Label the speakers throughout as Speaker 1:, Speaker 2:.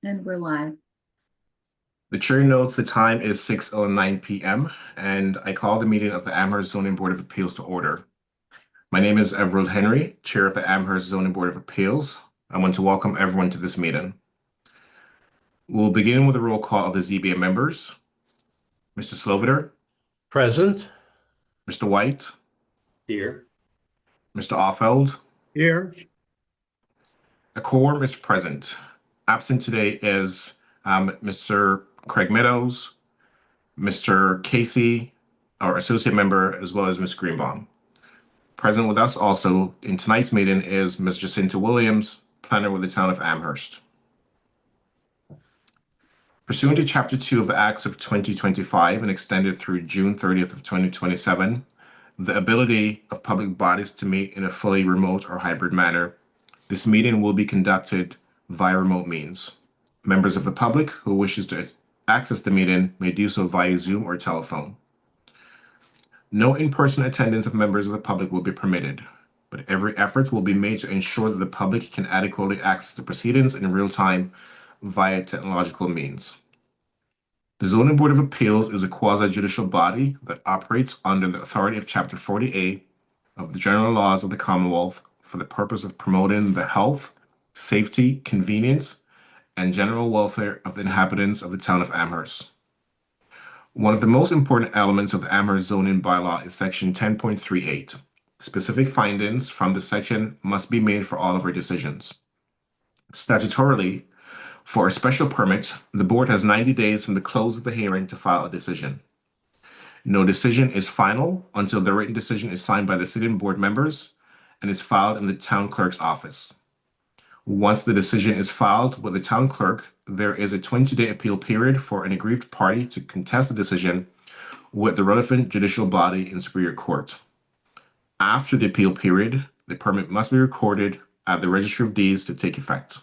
Speaker 1: And we're live.
Speaker 2: The chair notes the time is 6:09 p.m. and I call the meeting of the Amherst Zoning Board of Appeals to order. My name is Everald Henry, Chair of the Amherst Zoning Board of Appeals. I want to welcome everyone to this meeting. We'll begin with a roll call of the ZBA members. Mr. Sloviter,
Speaker 3: Present.
Speaker 2: Mr. White,
Speaker 3: Here.
Speaker 2: Mr. Offeld.
Speaker 3: Here.
Speaker 2: A quorum is present. Absent today is Mr. Craig Meadows, Mr. Casey, our associate member, as well as Ms. Greenbaum. Present with us also in tonight's meeting is Ms. Jacinta Williams, planner with the town of Amherst. Pursuant to Chapter 2 of the Acts of 2025 and extended through June 30th of 2027, the ability of public bodies to meet in a fully remote or hybrid manner, this meeting will be conducted via remote means. Members of the public who wishes to access the meeting may do so via Zoom or telephone. No in-person attendance of members of the public will be permitted, but every effort will be made to ensure that the public can adequately access the proceedings in real time via technological means. The Zoning Board of Appeals is a quasi-judicial body that operates under the authority of Chapter 40A of the General Laws of the Commonwealth for the purpose of promoting the health, safety, convenience, and general welfare of the inhabitants of the town of Amherst. One of the most important elements of the Amherst zoning bylaw is Section 10.38. Specific findings from the section must be made for all of our decisions. Statutorily, for a special permit, the board has 90 days from the close of the hearing to file a decision. No decision is final until the written decision is signed by the sitting board members and is filed in the town clerk's office. Once the decision is filed with the town clerk, there is a 20-day appeal period for an aggrieved party to contest the decision with the relevant judicial body in Superior Court. After the appeal period, the permit must be recorded at the Registry of Deeds to take effect.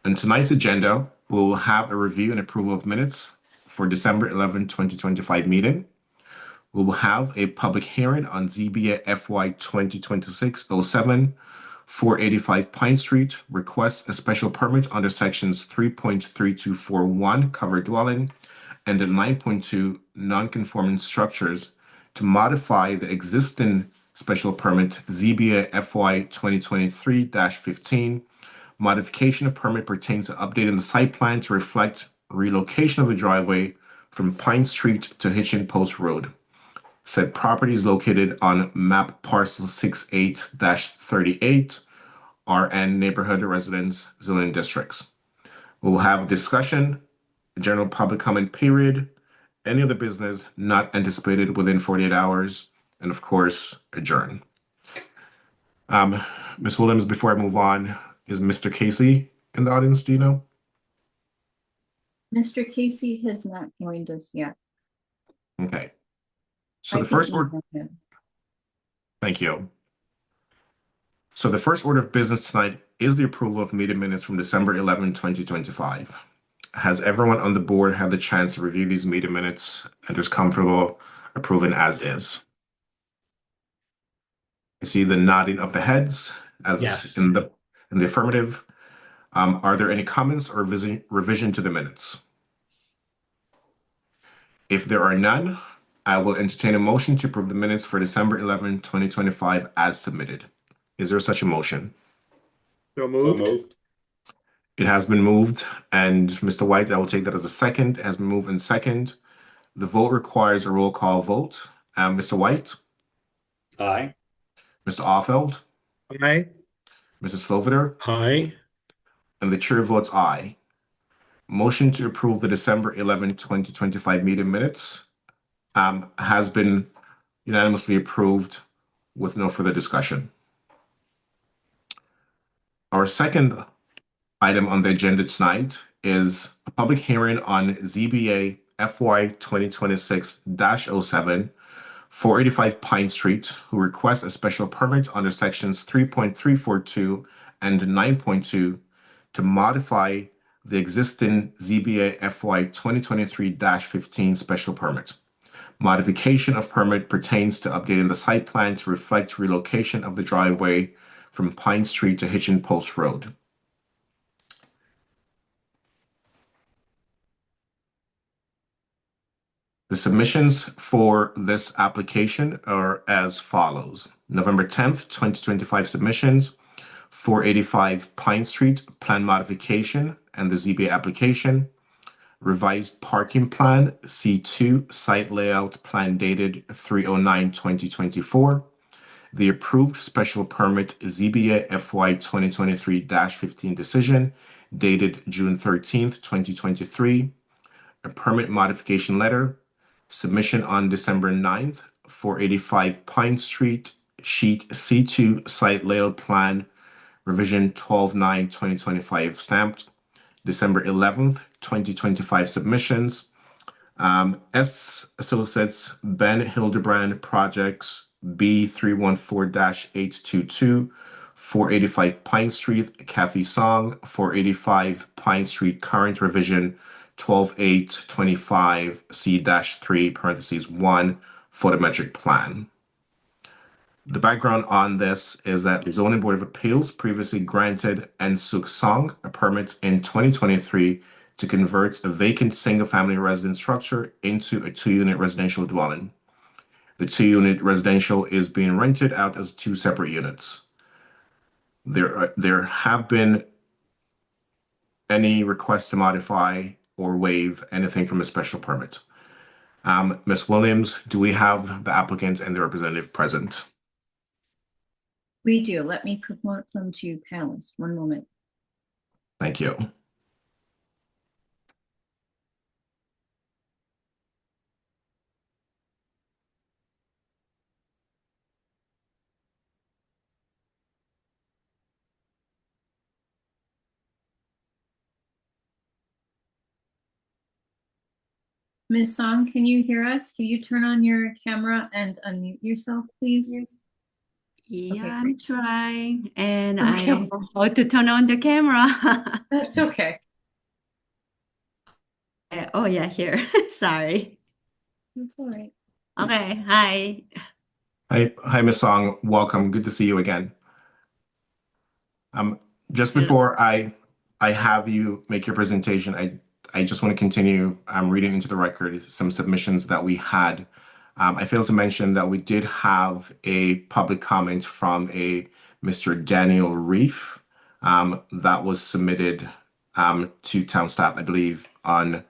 Speaker 2: On tonight's agenda, we will have a review and approval of minutes for December 11, 2025 meeting. We will have a public hearing on ZBA FY 2026-07, 485 Pine Street, requests a special permit under sections 3.3241 covered dwelling and the 9.2 non-conforming structures to modify the existing special permit ZBA FY 2023-15. Modification of permit pertains to updating the site plan to reflect relocation of the driveway from Pine Street to Hitchin Post Road. Said property is located on map parcel 68-38, RN Neighborhood Residence Zoning Districts. We will have a discussion, a general public comment period, any other business not anticipated within 48 hours, and of course, adjourn. Ms. Williams, before I move on, is Mr. Casey in the audience? Do you know?
Speaker 1: Mr. Casey has not joined us yet.
Speaker 2: Okay. So the first order,
Speaker 1: him.
Speaker 2: thank you. So the first order of business tonight is the approval of meeting minutes from December 11, 2025. Has everyone on the board had the chance to review these meeting minutes and is comfortable approving as is? I see the nodding of the heads as
Speaker 3: Yes.
Speaker 2: in the affirmative. Are there any comments or revision to the minutes? If there are none, I will entertain a motion to approve the minutes for December 11, 2025 as submitted. Is there such a motion?
Speaker 3: So moved.
Speaker 2: It has been moved, and Mr. White, I will take that as a second. It has been moved and second. The vote requires a roll call vote. Mr. White?
Speaker 3: Aye.
Speaker 2: Mr. Offeld?
Speaker 3: Aye.
Speaker 2: Mrs. Sloviter?
Speaker 3: Aye.
Speaker 2: And the chair votes aye. Motion to approve the December 11, 2025 meeting minutes has been unanimously approved with no further discussion. Our second item on the agenda tonight is a public hearing on ZBA FY 2026-07, 485 Pine Street, who requests a special permit under sections 3.342 and 9.2 to modify the existing ZBA FY 2023-15 special permit. Modification of permit pertains to updating the site plan to reflect relocation of the driveway from Pine Street to Hitchin Post Road. The submissions for this application are as follows. November 10th, 2025 submissions, 485 Pine Street, plan modification and the ZBA application. Revised parking plan, C2, site layout plan dated 3/09/2024. The approved special permit ZBA FY 2023-15 decision dated June 13th, 2023. A permit modification letter, submission on December 9th, 485 Pine Street, sheet C2, site layout plan, revision 12/9/2025 stamped. December 11th, 2025 submissions. S Associates, Ben Hildebrand Projects, B314-822, 485 Pine Street, Kathy Song, 485 Pine Street, current revision 12/8/25, C-3, parentheses 1, photometric plan. The background on this is that the Zoning Board of Appeals previously granted Ensuk Song a permit in 2023 to convert a vacant single-family residence structure into a two-unit residential dwelling. The two-unit residential is being rented out as two separate units. There have been any requests to modify or waive anything from a special permit. Ms. Williams, do we have the applicant and the representative present?
Speaker 1: We do. Let me promote them to panelists. One moment.
Speaker 2: Thank you.
Speaker 1: Ms. Song, can you hear us? Can you turn on your camera and unmute yourself, please?
Speaker 4: Yes. Yeah,
Speaker 1: Okay,
Speaker 4: I'm
Speaker 1: great.
Speaker 4: trying, and I
Speaker 1: Okay.
Speaker 4: don't know how to turn on the camera.
Speaker 1: That's okay.
Speaker 4: Oh yeah, here. Sorry.
Speaker 1: That's all right.
Speaker 4: Okay, hi.
Speaker 2: Hi, Ms. Song. Welcome. Good to see you again. Just before I have you make your presentation, I just want to continue reading into the record some submissions that we had. I failed to mention that we did have a public comment from a Mr. Daniel Reef that was submitted to town staff, I believe, in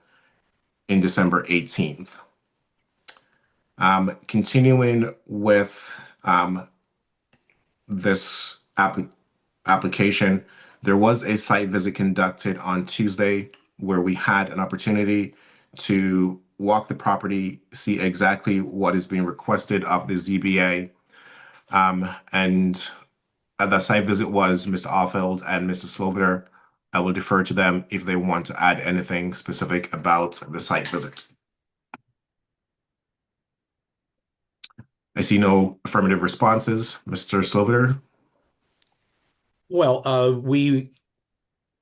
Speaker 2: December 18th. Continuing with this application, there was a site visit conducted on Tuesday where we had an opportunity to walk the property, see exactly what is being requested of the ZBA. And the site visit was Mr. Offeld and Mr. Slover. I will defer to them if they want to add anything specific about the site visit. I see no affirmative responses. Mr. Slover?
Speaker 5: Well,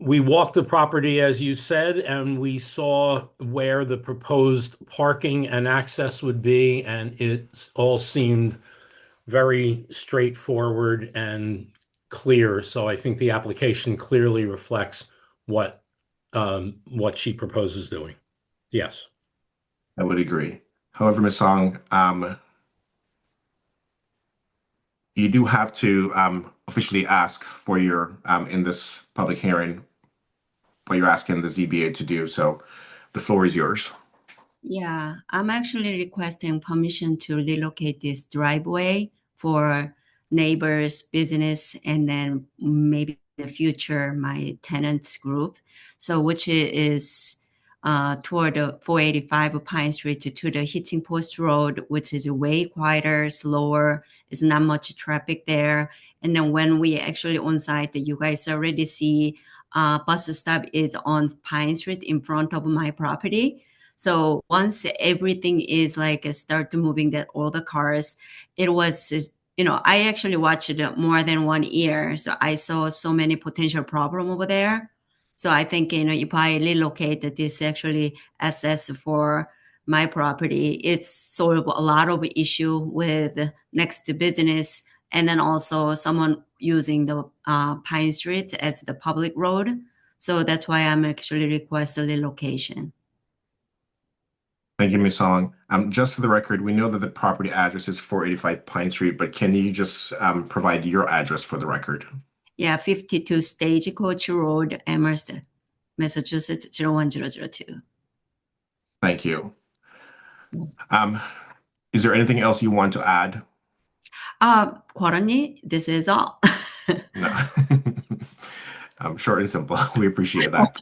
Speaker 5: we walked the property, as you said, and we saw where the proposed parking and access would be, and it all seemed very straightforward and clear. So I think the application clearly reflects what she proposes doing. Yes.
Speaker 2: I would agree. However, Ms. Song, you do have to officially ask for your, in this public hearing, what you're asking the ZBA to do. So the floor is yours.
Speaker 4: Yeah, I'm actually requesting permission to relocate this driveway for neighbors, business, and then maybe in the future, my tenants group. So which is toward the 485 Pine Street to the Hitching Post Road, which is way quieter, slower. It's not much traffic there. And then when we actually on site, you guys already see bus stop is on Pine Street in front of my property. So once everything is like start to moving that all the cars, it was, I actually watched it more than 1 year. So I saw so many potential problem over there. So I think, if I relocate this actually assess for my property, it's solve a lot of issue with next to business. And then also someone using the Pine Street as the public road. So that's why I'm actually requesting the location.
Speaker 2: Thank you, Ms. Song. Just for the record, we know that the property address is 485 Pine Street, but can you just provide your address for the record?
Speaker 4: Yeah, 52 Stagecoach Road, Amherst, Massachusetts 01002.
Speaker 2: Thank you. Is there anything else you want to add?
Speaker 4: Quarterly, this is all.
Speaker 2: No. Short and simple. We appreciate that.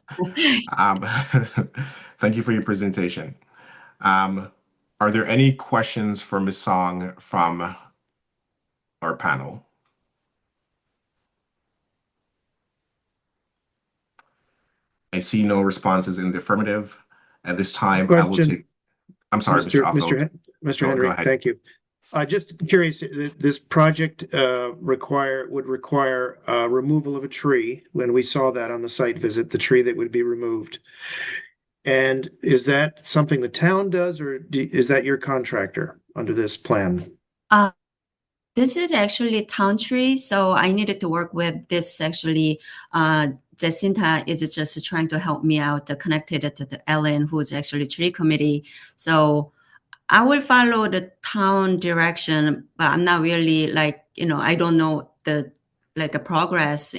Speaker 2: Thank you for your presentation. Are there any questions for Ms. Song from our panel? I see no responses in the affirmative. At this time, I will
Speaker 3: Question.
Speaker 2: take. I'm sorry, Mr. Offload.
Speaker 3: Mr.
Speaker 2: Go
Speaker 3: Henry,
Speaker 2: ahead.
Speaker 3: thank you. Just curious, this project would require removal of a tree when we saw that on the site visit, the tree that would be removed. And is that something the town does, or is that your contractor under this plan?
Speaker 4: This is actually town tree, so I needed to work with this actually. Jacinta is just trying to help me out, connected to the Ellen, who's actually tree committee. So I will follow the town direction, but I'm not really I don't know the progress,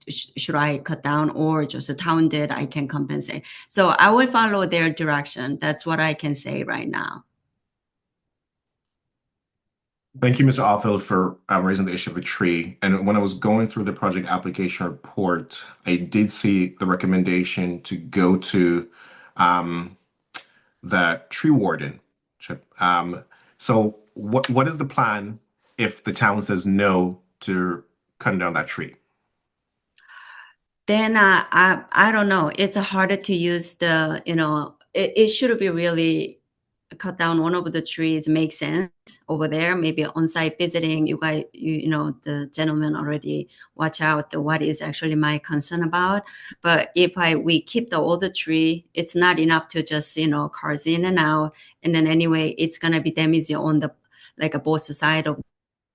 Speaker 4: should I cut down or just the town did, I can compensate. So I will follow their direction. That's what I can say right now.
Speaker 2: Thank you, Mr. Offload, for raising the issue of a tree. And when I was going through the project application report, I did see the recommendation to go to the tree warden. So what is the plan if the town says no to cutting down that tree?
Speaker 4: Then I don't know. It's harder to use the, it should be really cut down one of the trees, makes sense over there. Maybe on-site visiting, you guys, the gentleman already watch out what is actually my concern about. But if we keep the older tree, it's not enough to just, cars in and out. And then anyway, it's going to be damaged on the, both side of the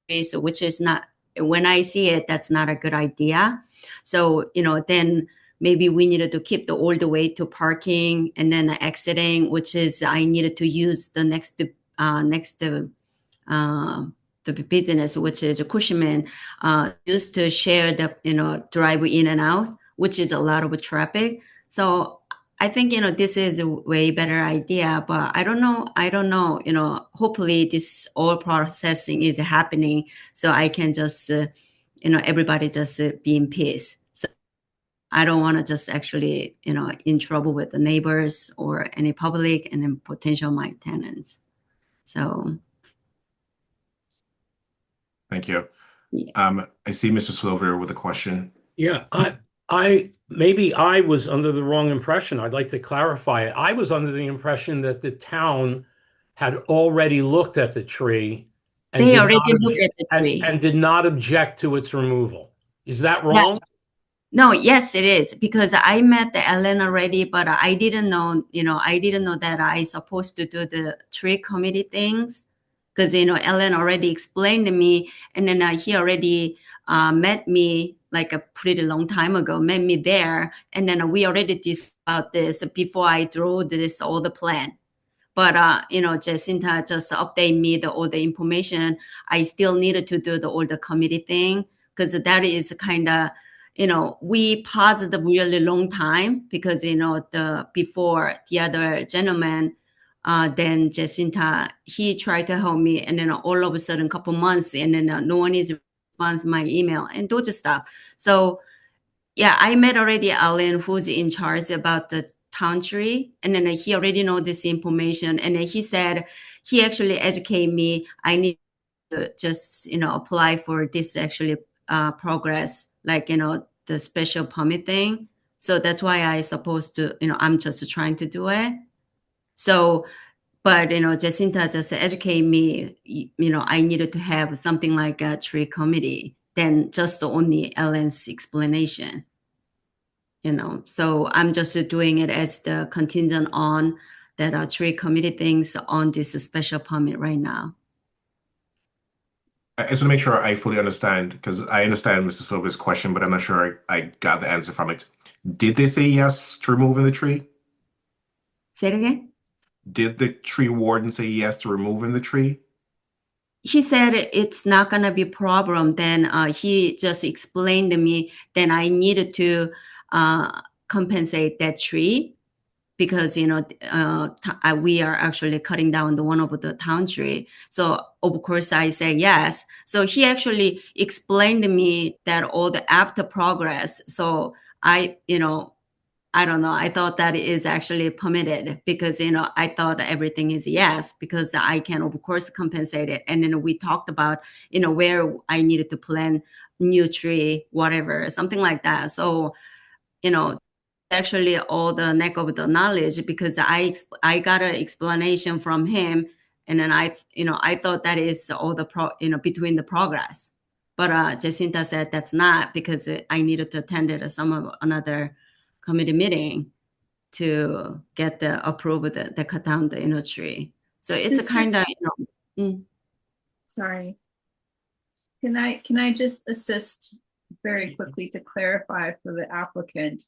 Speaker 4: tree. So which is not, when I see it, that's not a good idea. So, then maybe we needed to keep all the way to parking and then exiting, which is I needed to use the next the business, which is Cushman, used to share the, drive in and out, which is a lot of traffic. So I think, this is a way better idea, but I don't know, hopefully this all processing is happening so I can just, everybody just be in peace. I don't want to just actually, in trouble with the neighbors or any public and then potential my tenants. So.
Speaker 2: Thank you.
Speaker 4: Yeah.
Speaker 2: I see Mr. Silver with a question.
Speaker 5: Yeah, maybe I was under the wrong impression. I'd like to clarify it. I was under the impression that the town had already looked at the tree and
Speaker 4: They already looked at the tree
Speaker 5: and did not object to its removal. Is that wrong?
Speaker 4: Yeah. No, yes, it is, because I met the Ellen already, but I didn't know, that I supposed to do the tree committee things, because, Ellen already explained to me, and then he already met me like a pretty long time ago, met me there, and then we already discussed about this before I drew all the plan. But, Jacinta just update me all the information. I still needed to do all the committee thing, because that is kind of, we paused a really long time because, before the other gentleman, then Jacinta, he tried to help me. And then all of a sudden, couple months, and then no one is responds my email and those stuff. So yeah, I met already Alan, who's in charge about the town tree. And then he already know this information. And then he said, he actually educated me. I need to just, apply for this actually progress, the special permit thing. So that's why I supposed to, I'm just trying to do it. So, but, Jacinta just educated me, I needed to have something like a tree committee than just only Ellen's explanation, So I'm just doing it as the contingent on that tree committee things on this special permit right now.
Speaker 2: I just want to make sure I fully understand, because I understand Mr. Silver's question, but I'm not sure I got the answer from it. Did they say yes to removing the tree?
Speaker 4: Say it again?
Speaker 2: Did the tree warden say yes to removing the tree?
Speaker 4: He said it's not gonna be problem. Then he just explained to me. Then I needed to compensate that tree because we are actually cutting down one of the town tree. So of course I say yes. So he actually explained to me that all the after progress. So I don't know. I thought that is actually permitted because, I thought everything is yes, because I can, of course, compensate it. And then we talked about, where I needed to plant new tree, whatever, something like that. So, actually all the neck of the knowledge because I got an explanation from him. And then I thought that is all the between the progress. But Jacinta said that's not because I needed to attend it another committee meeting to get the approval the cut down the tree. So it's a
Speaker 1: Sister-
Speaker 4: kind of
Speaker 1: Sorry. Can I just assist very quickly to clarify for the applicant?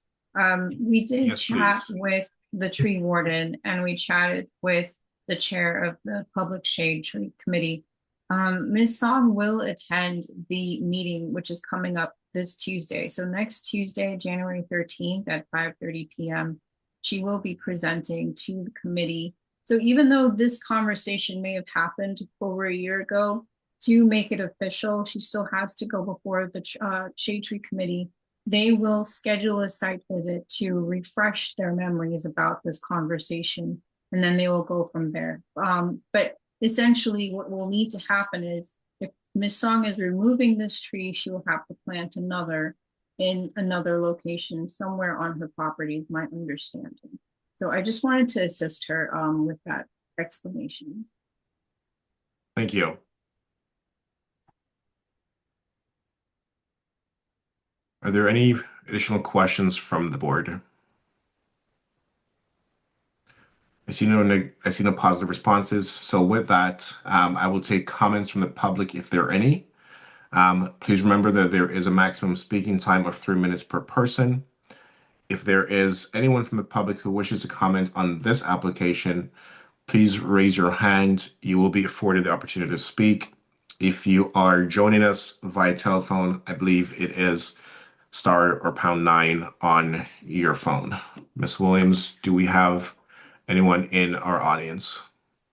Speaker 1: We did
Speaker 2: Yes,
Speaker 1: chat
Speaker 2: please.
Speaker 1: with the tree warden and we chatted with the chair of the Public Shade Tree Committee. Ms. Song will attend the meeting, which is coming up this Tuesday. So next Tuesday, January 13th at 5:30 p.m., she will be presenting to the committee. So even though this conversation may have happened over a year ago, to make it official, she still has to go before the Shade Tree Committee. They will schedule a site visit to refresh their memories about this conversation, and then they will go from there. But essentially, what will need to happen is if Ms. Song is removing this tree, she will have to plant another in another location somewhere on her property, is my understanding. So I just wanted to assist her with that explanation.
Speaker 2: Thank you. Are there any additional questions from the board? I see no positive responses. So with that, I will take comments from the public if there are any. Please remember that there is a maximum speaking time of 3 minutes per person. If there is anyone from the public who wishes to comment on this application, please raise your hand. You will be afforded the opportunity to speak. If you are joining us via telephone, I believe it is star or #9 on your phone. Ms. Williams, do we have anyone in our audience?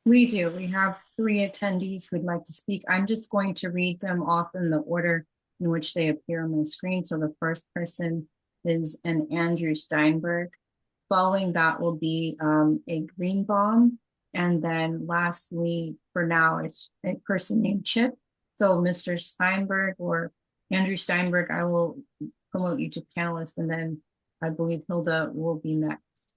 Speaker 1: We do. We have 3 attendees who'd like to speak. I'm just going to read them off in the order in which they appear on the screen. So the first person is an Andrew Steinberg. Following that will be a Greenbaum. And then lastly, for now, it's a person named Chip. So Mr. Steinberg or Andrew Steinberg, I will promote you to panelist, and then I believe Hilda will be next.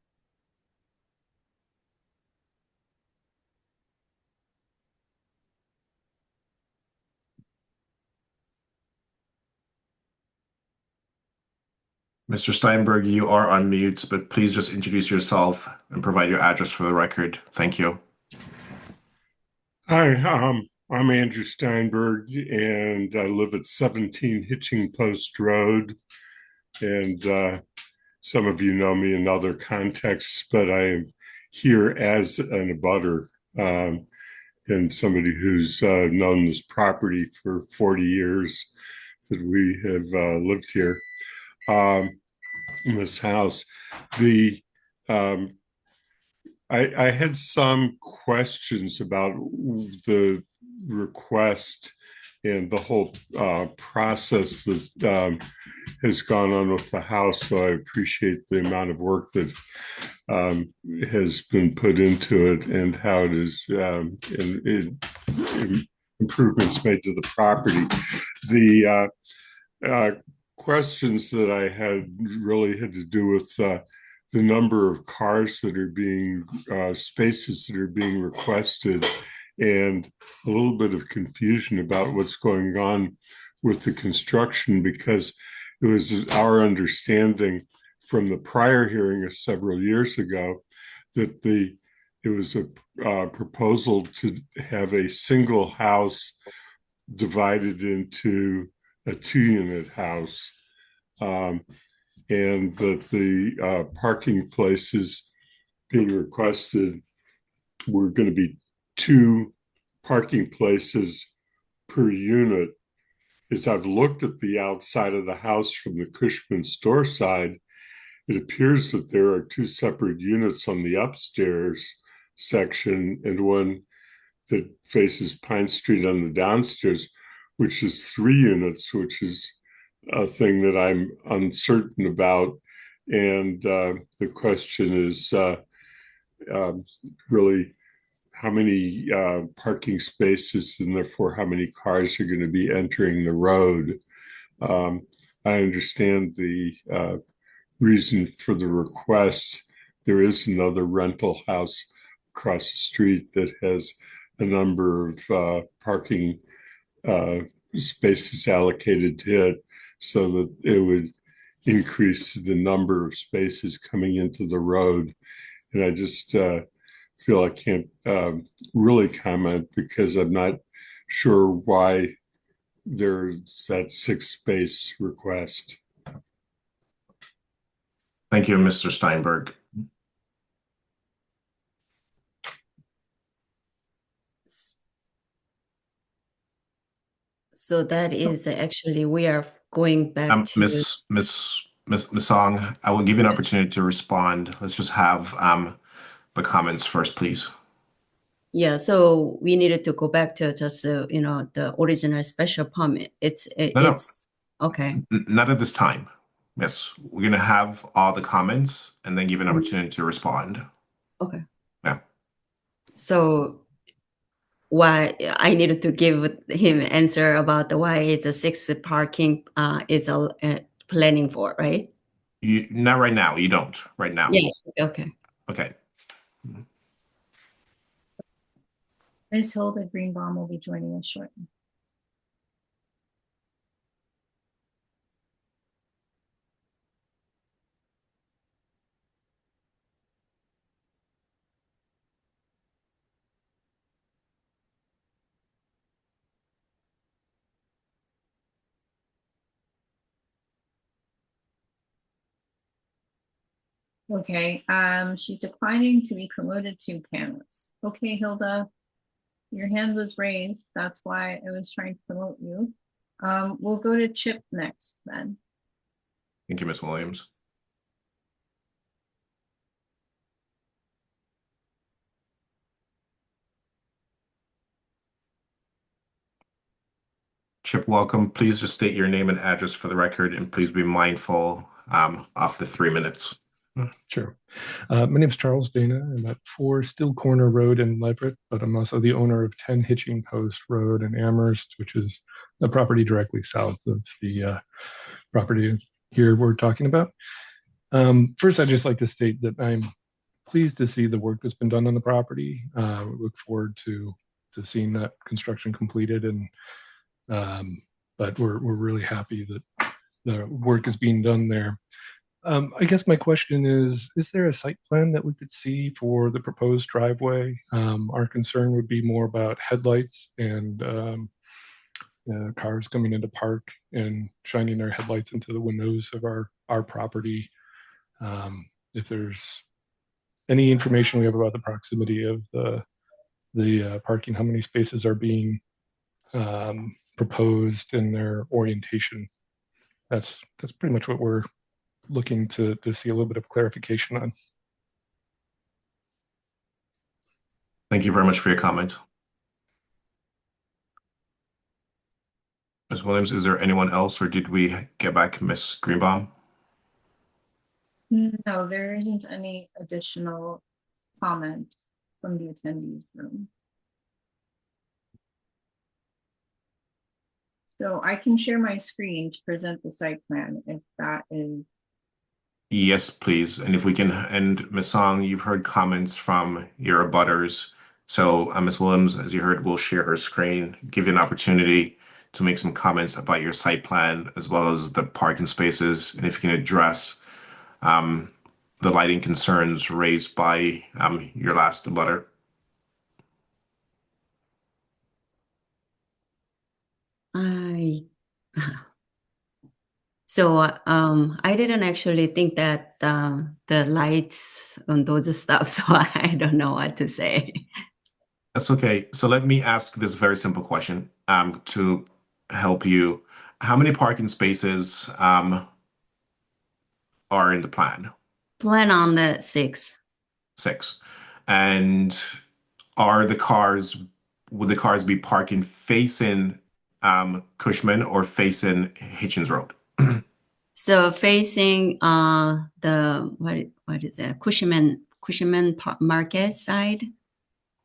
Speaker 2: Mr. Steinberg, you are on mute, but please just introduce yourself and provide your address for the record. Thank you.
Speaker 6: Hi, I'm Andrew Steinberg, and I live at 17 Hitching Post Road. And some of you know me in other contexts, but I am here as an abutter and somebody who's known this property for 40 years that we have lived here in this house. I had some questions about the request and the whole process that has gone on with the house. So I appreciate the amount of work that has been put into it and how it is improvements made to the property. The questions that I had really had to do with the number of cars that are being, spaces that are being requested, and a little bit of confusion about what's going on with the construction, because it was our understanding from the prior hearing of several years ago that it was a proposal to have a single house divided into a 2-unit house. And that the parking places being requested were going to be 2 parking places per unit. As I've looked at the outside of the house from the Cushman store side, it appears that there are 2 separate units on the upstairs section and one that faces Pine Street on the downstairs, which is 3 units, which is a thing that I'm uncertain about. And the question is really how many parking spaces and therefore how many cars are going to be entering the road. I understand the reason for the request. There is another rental house across the street that has a number of parking spaces allocated to it so that it would increase the number of spaces coming into the road. And I just feel I can't really comment because I'm not sure why there's that 6 space request.
Speaker 2: Thank you, Mr. Steinberg.
Speaker 4: So that is actually, we are going back to,
Speaker 2: Miss Song, I will give you an opportunity to respond. Let's just have the comments first, please.
Speaker 4: yeah, so we needed to go back to just, the original special permit. It's okay.
Speaker 2: Not at this time. Yes, we're going to have all the comments and then give you an opportunity to respond.
Speaker 4: Okay.
Speaker 2: Yeah.
Speaker 4: So why I needed to give him answer about why it's a 6 parking is planning for, right?
Speaker 2: Not right now. You don't right now.
Speaker 4: Yeah. Okay.
Speaker 2: Okay.
Speaker 1: Ms. Hilda Greenbaum will be joining us shortly. Okay, she's declining to be promoted to panelist. Okay, Hilda, your hand was raised. That's why I was trying to promote you. We'll go to Chip next then.
Speaker 2: Thank you, Ms. Williams. Chip, welcome. Please just state your name and address for the record, and please be mindful of the 3 minutes.
Speaker 7: Sure. My name is Charles Dana. I'm at 4 Still Corner Road in Leverett, but I'm also the owner of 10 Hitching Post Road in Amherst, which is the property directly south of the property here we're talking about. First, I'd just like to state that I'm pleased to see the work that's been done on the property. We look forward to seeing that construction completed, and but we're really happy that the work is being done there. I guess my question is there a site plan that we could see for the proposed driveway? Our concern would be more about headlights and cars coming into park and shining their headlights into the windows of our property. If there's any information we have about the proximity of the parking, how many spaces are being proposed and their orientation. That's pretty much what we're looking to see a little bit of clarification on.
Speaker 2: Thank you very much for your comment. Ms. Williams, is there anyone else, or did we get back Ms. Greenbaum?
Speaker 1: No, there isn't any additional comment from the attendees room. So I can share my screen to present the site plan if that is.
Speaker 2: Yes, please. And if we can, and Ms. Song, you've heard comments from your abutters. So Ms. Williams, as you heard, will share her screen, give you an opportunity to make some comments about your site plan as well as the parking spaces. And if you can address the lighting concerns raised by your last abutter.
Speaker 4: So I didn't actually think that the lights and those stuff, so I don't know what to say.
Speaker 2: That's okay. So let me ask this very simple question to help you. How many parking spaces are in the plan?
Speaker 4: Plan on the 6.
Speaker 2: 6. And are the cars, would the cars be parking facing Cushman or facing Hitchens Road?
Speaker 4: So facing the what is it? Cushman Market side.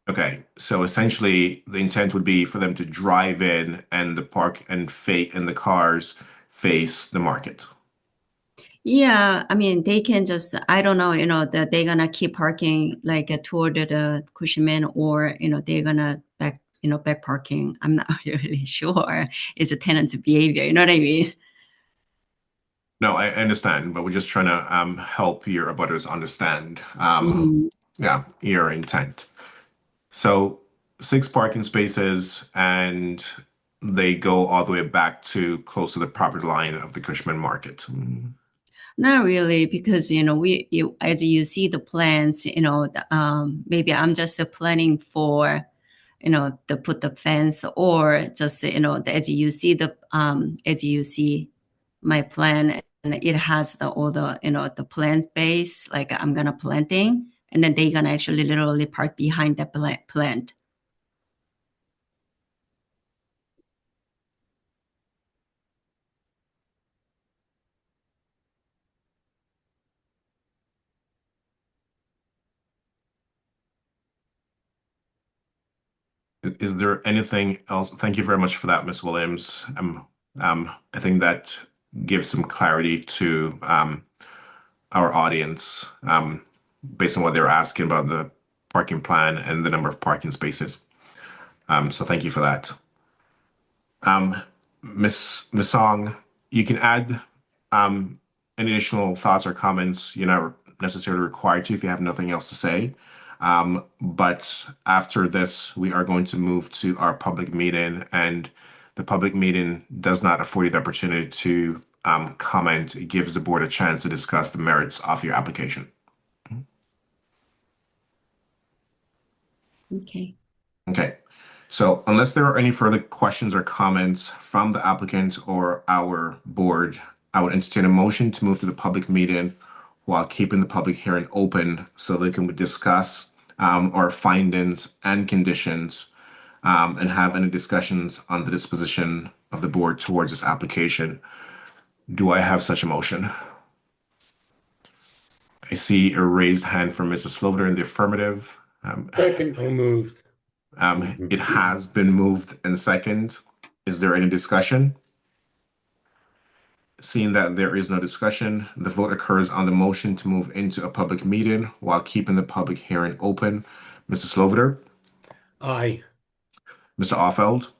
Speaker 2: Okay, so essentially the intent would be for them to drive in and the park and the cars face the market.
Speaker 4: Yeah, I mean they can just I don't know, that they're gonna keep parking like toward the Cushman or they're gonna back parking. I'm not really sure. It's a tenant's behavior, you know what I mean?
Speaker 2: No, I understand, but we're just trying to help your abutters understand
Speaker 4: Mhm.
Speaker 2: yeah, your intent. So 6 parking spaces and they go all the way back to close to the property line of the Cushman Market.
Speaker 4: Not really, because as you see the plans, maybe I'm just planning for, to put the fence or just as you see my plan, and it has all the the plant base, like I'm gonna planting, and then they gonna actually literally park behind the plant.
Speaker 2: Is there anything else? Thank you very much for that, Ms. Williams. I think that gives some clarity to our audience based on what they're asking about the parking plan and the number of parking spaces. So thank you for that. Ms. Song, you can add any additional thoughts or comments. You're not necessarily required to if you have nothing else to say. But after this, we are going to move to our public meeting, and the public meeting does not afford you the opportunity to comment. It gives the board a chance to discuss the merits of your application.
Speaker 4: Okay.
Speaker 2: Okay. So unless there are any further questions or comments from the applicant or our board, I would entertain a motion to move to the public meeting while keeping the public hearing open so they can discuss our findings and conditions and have any discussions on the disposition of the board towards this application. Do I have such a motion? I see a raised hand from Mr. Sloviter in the affirmative.
Speaker 5: Second. So moved.
Speaker 2: It has been moved and second. Is there any discussion? Seeing that there is no discussion, the vote occurs on the motion to move into a public meeting while keeping the public hearing open. Mr. Sloviter,
Speaker 5: Aye.
Speaker 2: Mr. Offeld,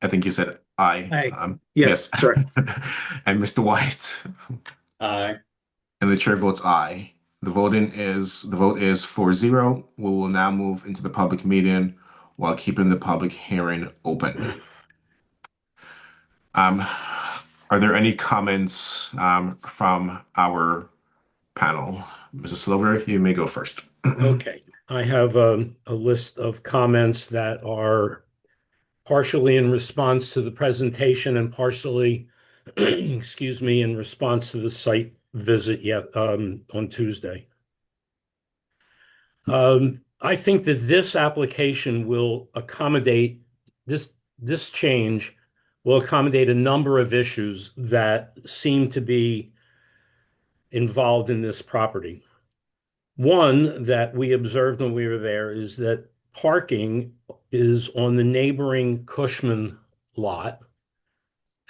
Speaker 2: I think you said aye.
Speaker 3: Aye. Yes, sorry.
Speaker 2: And Mr. White,
Speaker 5: Aye.
Speaker 2: and the chair votes aye. The vote is 4-0. We will now move into the public meeting while keeping the public hearing open. Are there any comments from our panel? Mrs. Slover, you may go first.
Speaker 5: Okay. I have a list of comments that are partially in response to the presentation and partially, excuse me, in response to the site visit on Tuesday. I think that this application will accommodate this change will accommodate a number of issues that seem to be involved in this property. One that we observed when we were there is that parking is on the neighboring Cushman lot,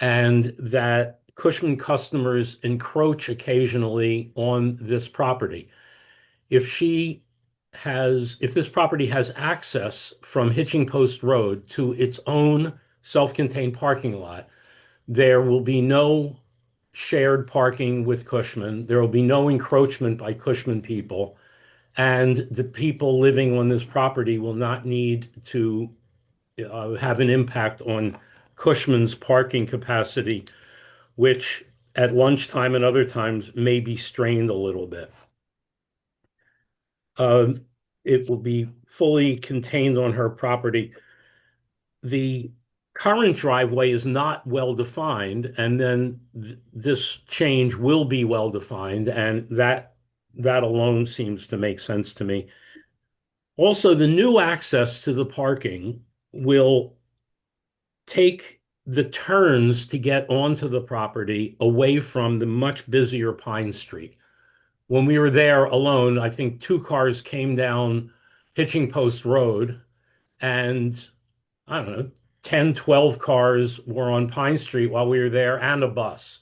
Speaker 5: and that Cushman customers encroach occasionally on this property. If this property has access from Hitching Post Road to its own self-contained parking lot, there will be no shared parking with Cushman. There will be no encroachment by Cushman people. And the people living on this property will not need to have an impact on Cushman's parking capacity, which at lunchtime and other times may be strained a little bit. It will be fully contained on her property. The current driveway is not well defined, and then this change will be well defined, and that alone seems to make sense to me. Also, the new access to the parking will take the turns to get onto the property away from the much busier Pine Street. When we were there alone, I think 2 cars came down Hitching Post Road, and I don't know, 10, 12 cars were on Pine Street while we were there, and a bus.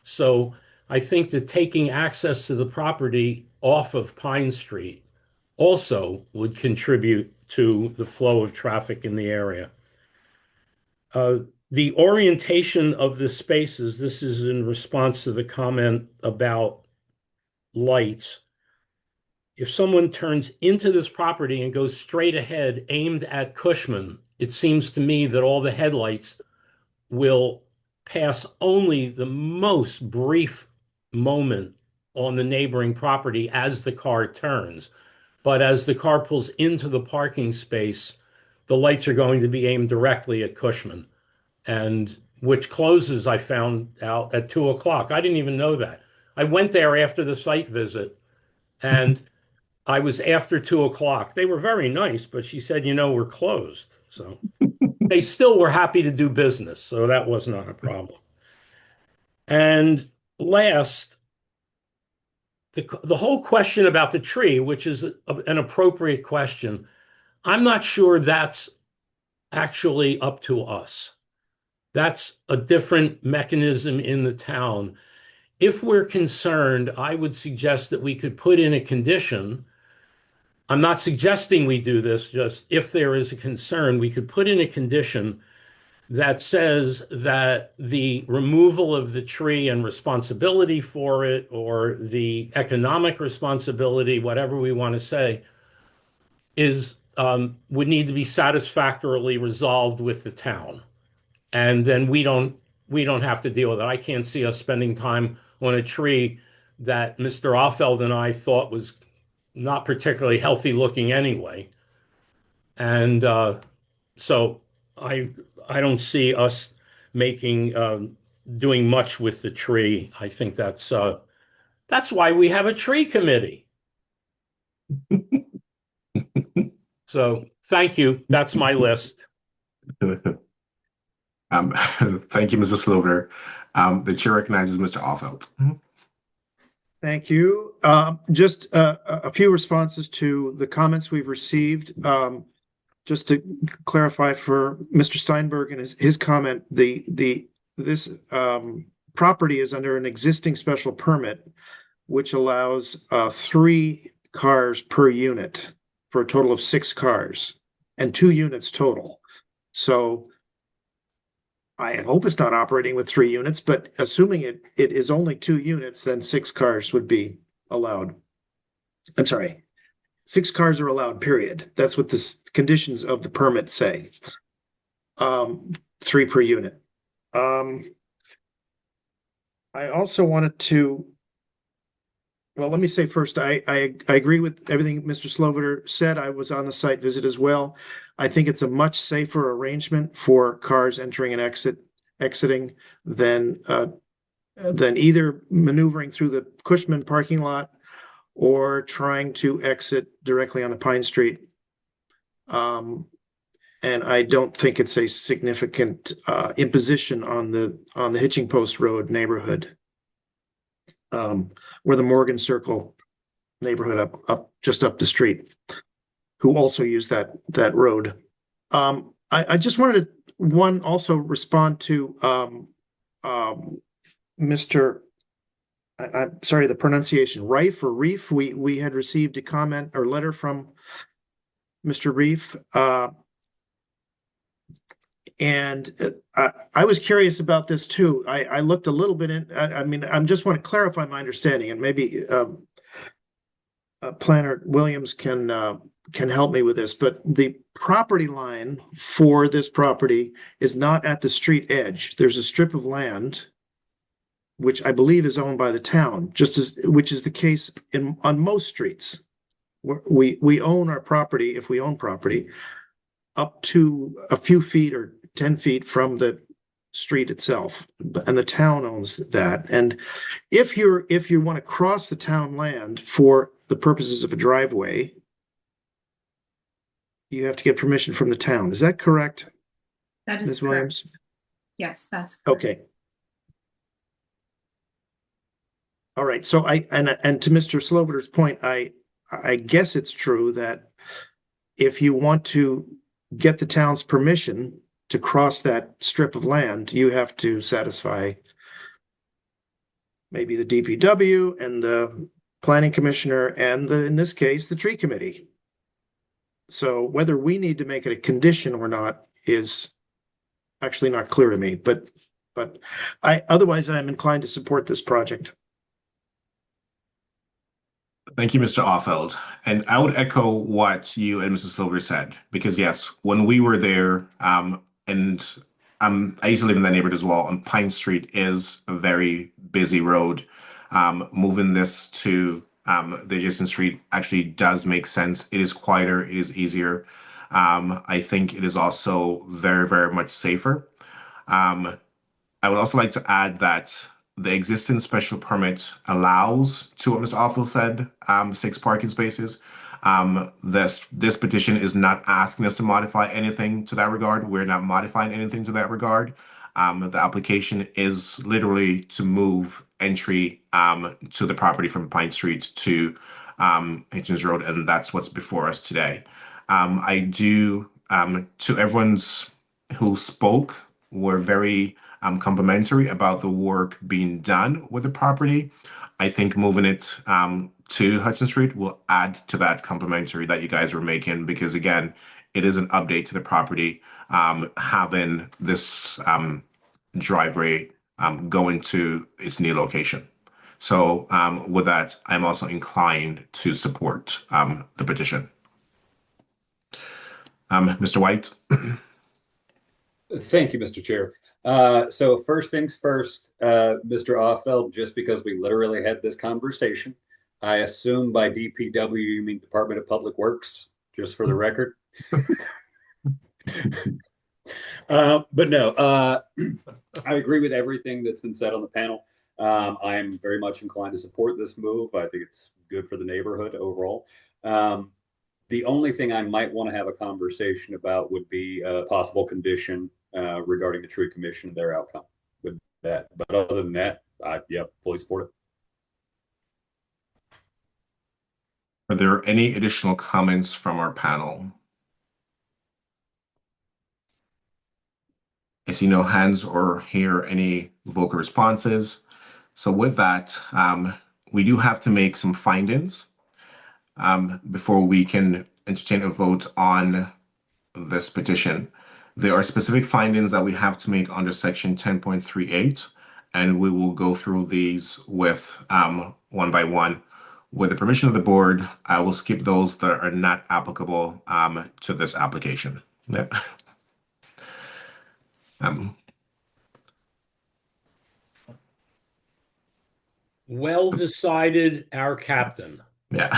Speaker 5: So I think that taking access to the property off of Pine Street also would contribute to the flow of traffic in the area. The orientation of the spaces, this is in response to the comment about lights. If someone turns into this property and goes straight ahead aimed at Cushman, it seems to me that all the headlights will pass only the most brief moment on the neighboring property as the car turns. But as the car pulls into the parking space, the lights are going to be aimed directly at Cushman, and which closes, I found out, at 2 o'clock. I didn't even know that. I went there after the site visit, and I was after 2 o'clock. They were very nice, but she said, we're closed. So they still were happy to do business. So that was not a problem. And last, the whole question about the tree, which is an appropriate question, I'm not sure that's actually up to us. That's a different mechanism in the town. If we're concerned, I would suggest that we could put in a condition. I'm not suggesting we do this, just if there is a concern, we could put in a condition that says that the removal of the tree and responsibility for it, or the economic responsibility, whatever we want to say, is would need to be satisfactorily resolved with the town. And then we don't have to deal with it. I can't see us spending time on a tree that Mr. Offeld and I thought was not particularly healthy looking anyway. And so I don't see us doing much with the tree. I think that's why we have a tree committee. So thank you. That's my list.
Speaker 2: Thank you, Mrs. Slover. The chair recognizes Mr. Offeld.
Speaker 3: Thank you. Just a few responses to the comments we've received. Just to clarify for Mr. Steinberg and his comment, this property is under an existing special permit, which allows 3 cars per unit for a total of 6 cars and 2 units total. So I hope it's not operating with 3 units, but assuming it is only 2 units, then 6 cars would be allowed. I'm sorry, 6 cars are allowed, period. That's what the conditions of the permit say. 3 per unit. I also wanted to, well, let me say first, I agree with everything Mr. Slover said. I was on the site visit as well. I think it's a much safer arrangement for cars entering and exiting than either maneuvering through the Cushman parking lot or trying to exit directly onto Pine Street. And I don't think it's a significant imposition on the Hitching Post Road neighborhood, where the Morgan Circle neighborhood just up the street, who also use that road. I just wanted to also respond to Mr. I'm sorry, the pronunciation, Reif or Reef. We had received a comment or letter from Mr. Reef. And I was curious about this too. I looked a little bit in, I just want to clarify my understanding, and maybe Planner Williams can can help me with this, but the property line for this property is not at the street edge. There's a strip of land which I believe is owned by the town, which is the case on most streets. We own our property, if we own property, up to a few feet or 10 feet from the street itself, and the town owns that. And if you want to cross the town land for the purposes of a driveway, you have to get permission from the town. Is that correct,
Speaker 1: That is
Speaker 3: Ms.
Speaker 1: correct.
Speaker 3: Williams?
Speaker 1: Yes, that's correct.
Speaker 3: Okay. All right. So and to Mr. Sloviter's point, I guess it's true that if you want to get the town's permission to cross that strip of land, you have to satisfy maybe the DPW and the planning commissioner and in this case, the tree committee. So whether we need to make it a condition or not is actually not clear to me, but otherwise I'm inclined to support this project.
Speaker 2: Thank you, Mr. Offeld. And I would echo what you and Mrs. Silver said, because yes, when we were there, and I used to live in that neighborhood as well, and Pine Street is a very busy road. Moving this to the adjacent street actually does make sense. It is quieter, it is easier. I think it is also very, very much safer. I would also like to add that the existing special permit allows, to what Mr. Offel said, 6 parking spaces. This petition is not asking us to modify anything to that regard. We're not modifying anything to that regard. The application is literally to move entry to the property from Pine Street to Hitchens Road, and that's what's before us today. I do, to everyone's who spoke, were very complimentary about the work being done with the property. I think moving it to Hudson Street will add to that complimentary that you guys were making, because again, it is an update to the property, having this driveway going to its new location. So with that, I'm also inclined to support the petition. Mr. White.
Speaker 8: Thank you, Mr. Chair. So first things first, Mr. Offeld, just because we literally had this conversation, I assume by DPW you mean Department of Public Works, just for the record. But no, I agree with everything that's been said on the panel. I am very much inclined to support this move. I think it's good for the neighborhood overall. The only thing I might want to have a conversation about would be a possible condition regarding the tree commission and their outcome with that. But other than that, yeah, fully support it.
Speaker 2: Are there any additional comments from our panel? I see no hands or hear any vocal responses. So with that, we do have to make some findings before we can entertain a vote on this petition. There are specific findings that we have to make under section 10.38, and we will go through these with one by one. With the permission of the board, I will skip those that are not applicable to this application. Yep.
Speaker 5: Well decided, our captain.
Speaker 2: Yeah.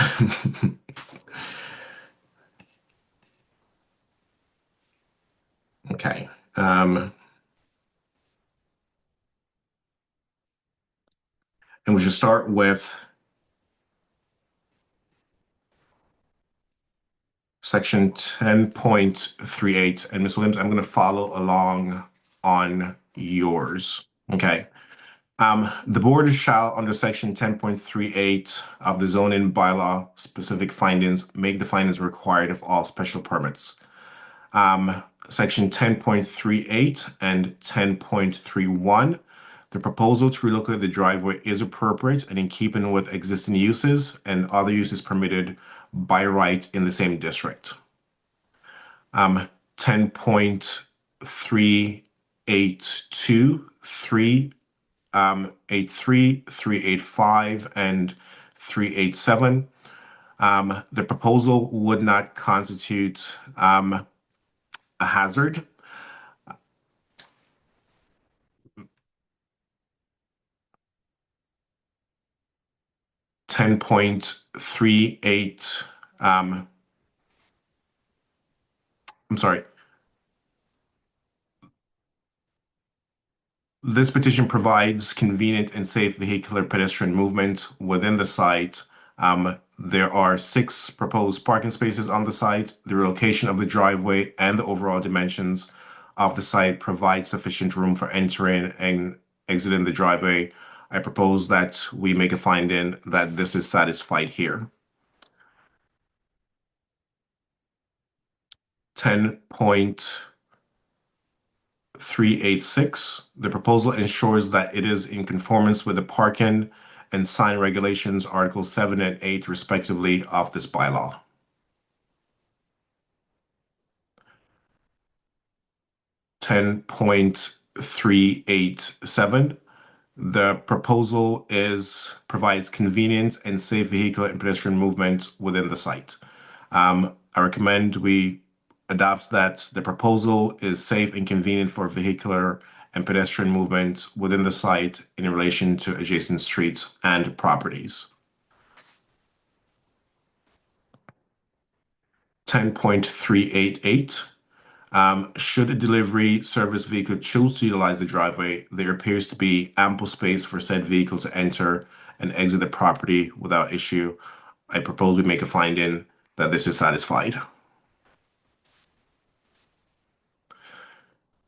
Speaker 2: Okay. And we should start with section 10.38. And Ms. Williams, I'm going to follow along on yours. Okay. The board shall, under section 10.38 of the zoning bylaw, specific findings, make the findings required of all special permits. Section 10.38 and 10.31, the proposal to relocate the driveway is appropriate and in keeping with existing uses and other uses permitted by right in the same district. 10.382, 383, 385, and 387. The proposal would not constitute a hazard. .38. I'm sorry. This petition provides convenient and safe vehicular pedestrian movement within the site. There are 6 proposed parking spaces on the site. The location of the driveway and the overall dimensions of the site provide sufficient room for entering and exiting the driveway. I propose that we make a finding that this is satisfied here. 10.386. The proposal ensures that it is in conformance with the parking and sign regulations, Articles 7 and 8, respectively, of this bylaw. 10.387. The proposal provides convenient and safe vehicular and pedestrian movement within the site. I recommend we adopt that the proposal is safe and convenient for vehicular and pedestrian movement within the site in relation to adjacent streets and properties. 10.388. Should a delivery service vehicle choose to utilize the driveway, there appears to be ample space for said vehicle to enter and exit the property without issue. I propose we make a finding that this is satisfied.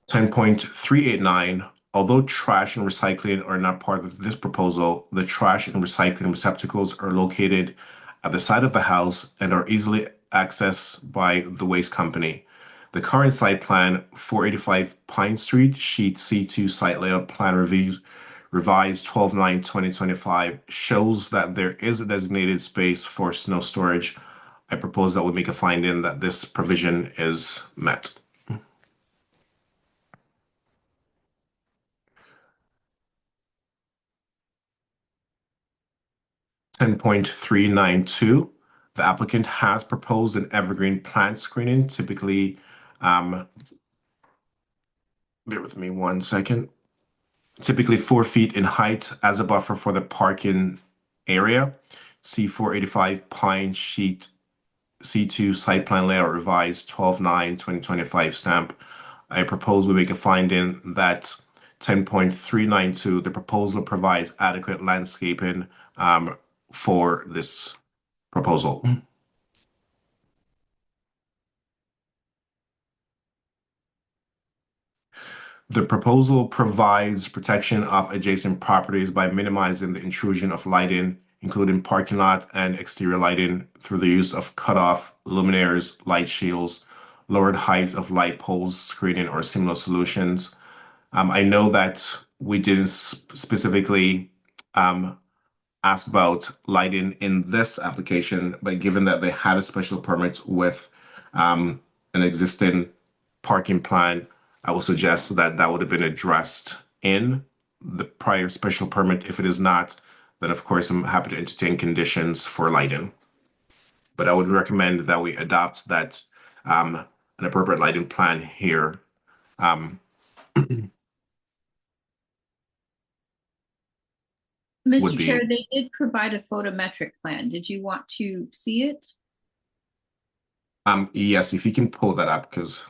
Speaker 2: 10.389. Although trash and recycling are not part of this proposal, the trash and recycling receptacles are located at the side of the house and are easily accessed by the waste company. The current site plan, 485 Pine Street, Sheet C2 Site Layout Plan Review, revised 12/9/2025, shows that there is a designated space for snow storage. I propose that we make a finding that this provision is met. 10.392. The applicant has proposed an evergreen plant screening, typically, bear with me 1 second, typically 4 feet in height as a buffer for the parking area. C485 Pine Sheet C2 Site Plan Layout Revised 12/9/2025 stamp. I propose we make a finding that 10.392, the proposal provides adequate landscaping for this proposal. The proposal provides protection of adjacent properties by minimizing the intrusion of lighting, including parking lot and exterior lighting, through the use of cutoff luminaires, light shields, lowered height of light poles, screening, or similar solutions. I know that we didn't specifically ask about lighting in this application, but given that they had a special permit with an existing parking plan, I will suggest that that would have been addressed in the prior special permit. If it is not, then of course I'm happy to entertain conditions for lighting. But I would recommend that we adopt that an appropriate lighting plan here.
Speaker 1: Mr. Chair, they did provide a photometric plan. Did you want to see it?
Speaker 2: Yes, if you can pull that up, because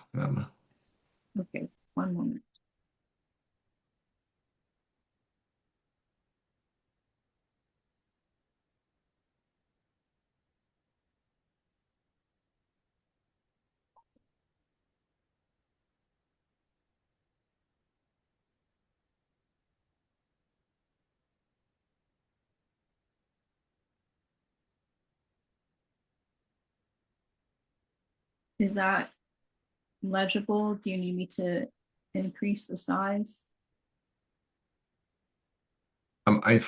Speaker 1: Okay, 1 moment. Is that legible? Do you need me to increase the size?
Speaker 2: Okay.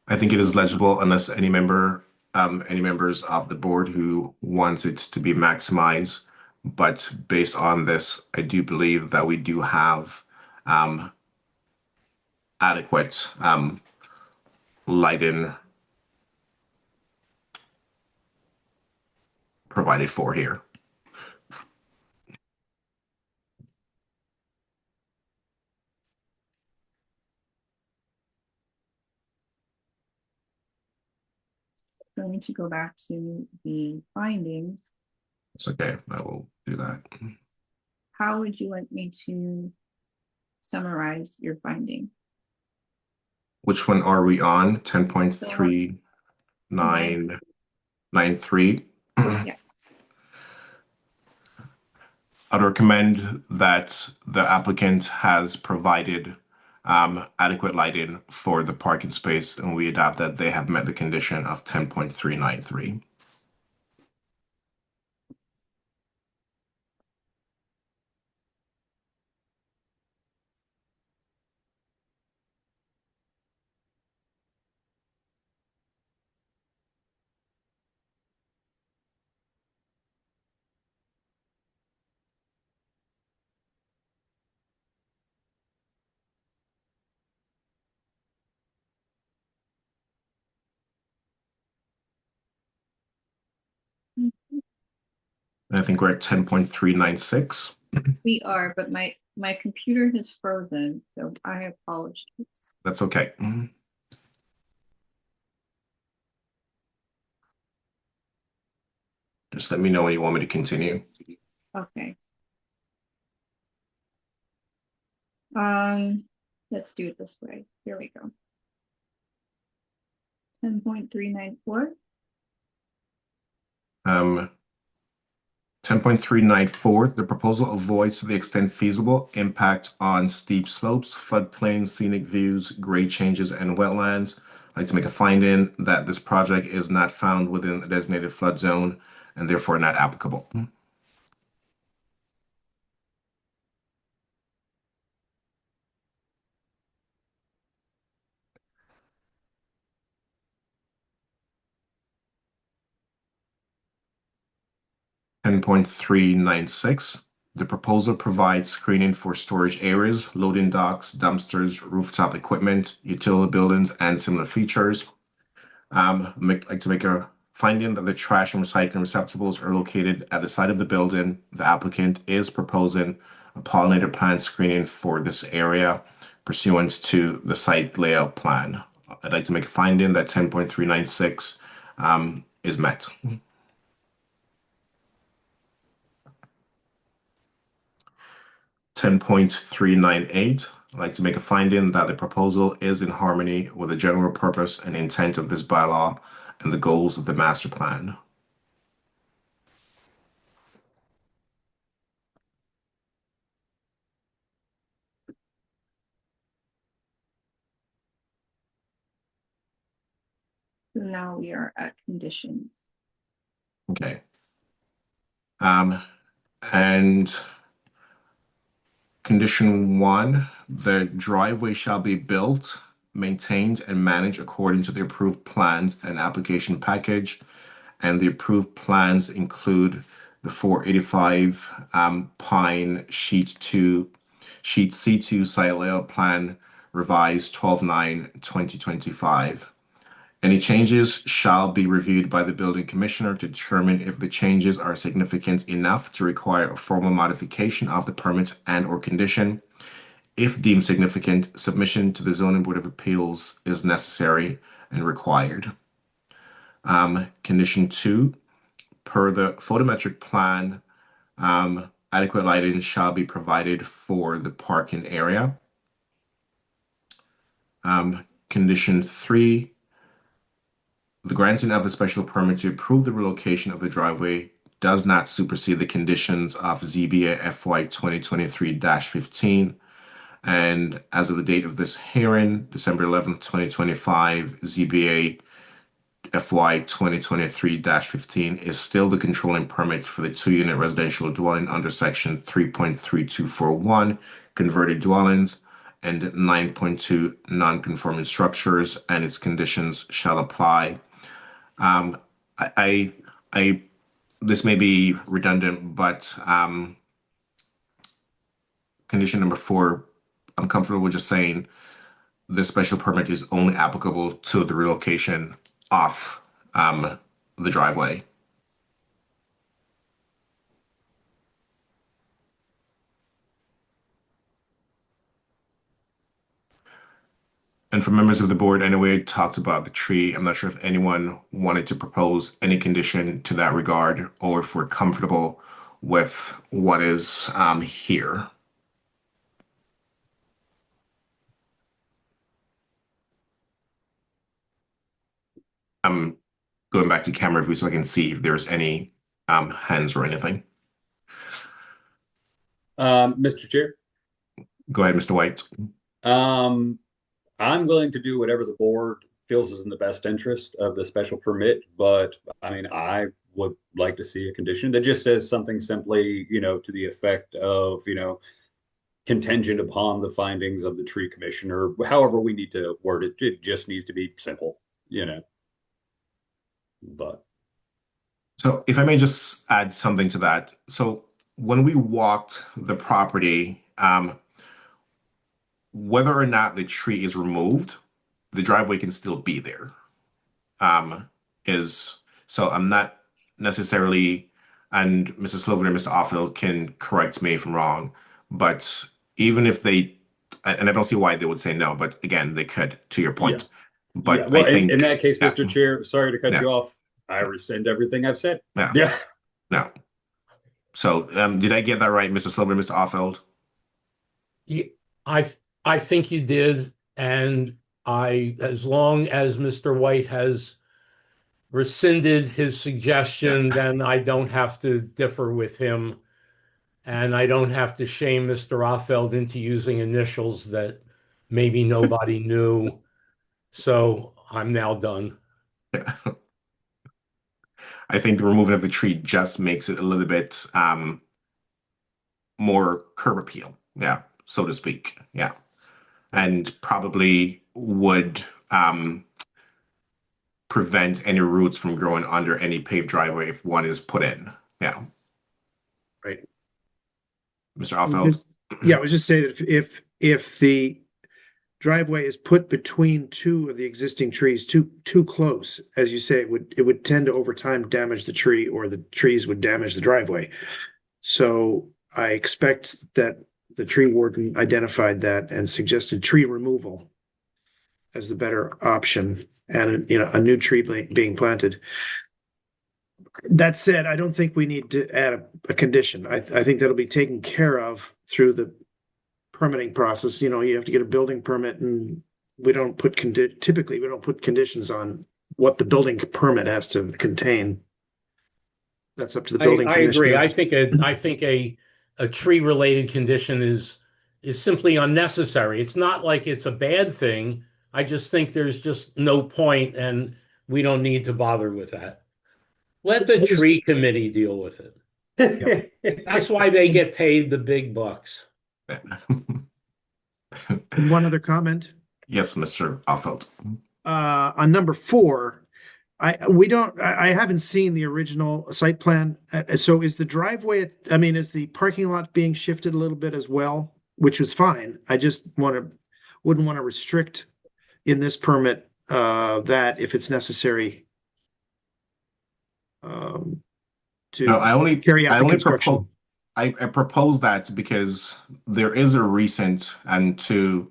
Speaker 2: I think it is legible unless any members of the board who wants it to be maximized. But based on this, I do believe that we do have adequate lighting provided for here.
Speaker 1: Going to go back to the findings.
Speaker 2: It's okay, I will do that.
Speaker 1: How would you like me to summarize your finding?
Speaker 2: Which one are we on? 10.3993.
Speaker 1: Yeah.
Speaker 2: I'd recommend that the applicant has provided adequate lighting for the parking space, and we adopt that they have met the condition of 10.393. And I think we're at 10.396.
Speaker 1: We are, but my computer has frozen, so I apologize.
Speaker 2: That's okay. Just let me know when you want me to continue.
Speaker 1: Okay. Let's do it this way. Here we go. 10.394.
Speaker 2: 10.394, the proposal avoids to the extent feasible impact on steep slopes, floodplains, scenic views, grade changes, and wetlands. I'd like to make a finding that this project is not found within the designated flood zone and therefore not applicable. Ten 10.396. The proposal provides screening for storage areas, loading docks, dumpsters, rooftop equipment, utility buildings, and similar features. Like to make a finding that the trash and recycling receptacles are located at the side of the building. The applicant is proposing a pollinator plant screening for this area pursuant to the site layout plan. I'd like to make a finding that 10.396 is met. 10.398, I'd like to make a finding that the proposal is in harmony with the general purpose and intent of this bylaw and the goals of the master plan.
Speaker 1: So now we are at conditions.
Speaker 2: Okay. And condition 1, the driveway shall be built, maintained, and managed according to the approved plans and application package. And the approved plans include the 485 Pine Sheet C2 site layout plan revised 12/9/2025. Any changes shall be reviewed by the building commissioner to determine if the changes are significant enough to require a formal modification of the permit and/or condition. If deemed significant, submission to the Zoning Board of Appeals is necessary and required. Condition 2, per the photometric plan, adequate lighting shall be provided for the parking area. Condition 3, the granting of the special permit to approve the relocation of the driveway does not supersede the conditions of ZBA FY 2023-15. And as of the date of this hearing, December 11th, 2025, ZBA FY 2023-15 is still the controlling permit for the 2-unit residential dwelling under section 3.3241 converted dwellings and 9.2 non-conforming structures, and its conditions shall apply. This may be redundant, but condition number 4, I'm comfortable with just saying this special permit is only applicable to the relocation of the driveway. And for members of the board, I know we talked about the tree. I'm not sure if anyone wanted to propose any condition to that regard, or if we're comfortable with what is here. I'm going back to camera view so I can see if there's any hands or anything.
Speaker 8: Mr. Chair,
Speaker 2: Go ahead, Mr. White.
Speaker 8: I'm willing to do whatever the board feels is in the best interest of the special permit, but I mean, I would like to see a condition that just says something simply, to the effect of, contingent upon the findings of the tree commissioner, however we need to word it. It just needs to be simple, but.
Speaker 2: So if I may just add something to that. So when we walked the property, whether or not the tree is removed, the driveway can still be there. So I'm not necessarily, and Mr. Slover and Mr. Offield can correct me if I'm wrong, but even if they, and I don't see why they would say no, but again, they could, to your point.
Speaker 8: Yeah.
Speaker 2: But
Speaker 8: yeah. Well,
Speaker 2: I think
Speaker 8: in that case,
Speaker 2: yeah.
Speaker 8: Mr. Chair, sorry to cut
Speaker 2: Yeah.
Speaker 8: you off. I rescind everything I've said.
Speaker 2: Yeah.
Speaker 8: Yeah.
Speaker 2: No. So did I get that right, Mr. Slover and Mr. Offield?
Speaker 5: Yeah, I think you did, and as long as Mr. White has rescinded his suggestion, then I don't have to differ with him, and I don't have to shame Mr. Offeld into using initials that maybe nobody knew. So I'm now done.
Speaker 2: Yeah. I think the removal of the tree just makes it a little bit more curb appeal, yeah, so to speak, yeah, and probably would prevent any roots from growing under any paved driveway if one is put in, yeah.
Speaker 3: Right.
Speaker 2: Mr. Offeld?
Speaker 3: Yeah, I was just saying that if the driveway is put between two of the existing trees, too close, as you say, it would tend to over time damage the tree, or the trees would damage the driveway. So I expect that the tree warden identified that and suggested tree removal as the better option, and a new tree being planted. That said, I don't think we need to add a condition. I think that'll be taken care of through the permitting process. You have to get a building permit, and we don't put typically we don't put conditions on what the building permit has to contain. That's up to the building commissioner.
Speaker 5: I agree. I think a tree related condition is simply unnecessary. It's not like it's a bad thing. I just think there's just no point, and we don't need to bother with that. Let the tree committee deal with it. That's why they get paid the big bucks.
Speaker 3: One other comment.
Speaker 2: Yes, Mr. Offeld.
Speaker 3: On number 4, I haven't seen the original site plan. So is the driveway, is the parking lot being shifted a little bit as well, which was fine. I just wouldn't want to restrict in this permit that if it's necessary to carry out the construction.
Speaker 2: I propose that because there is a recent, and to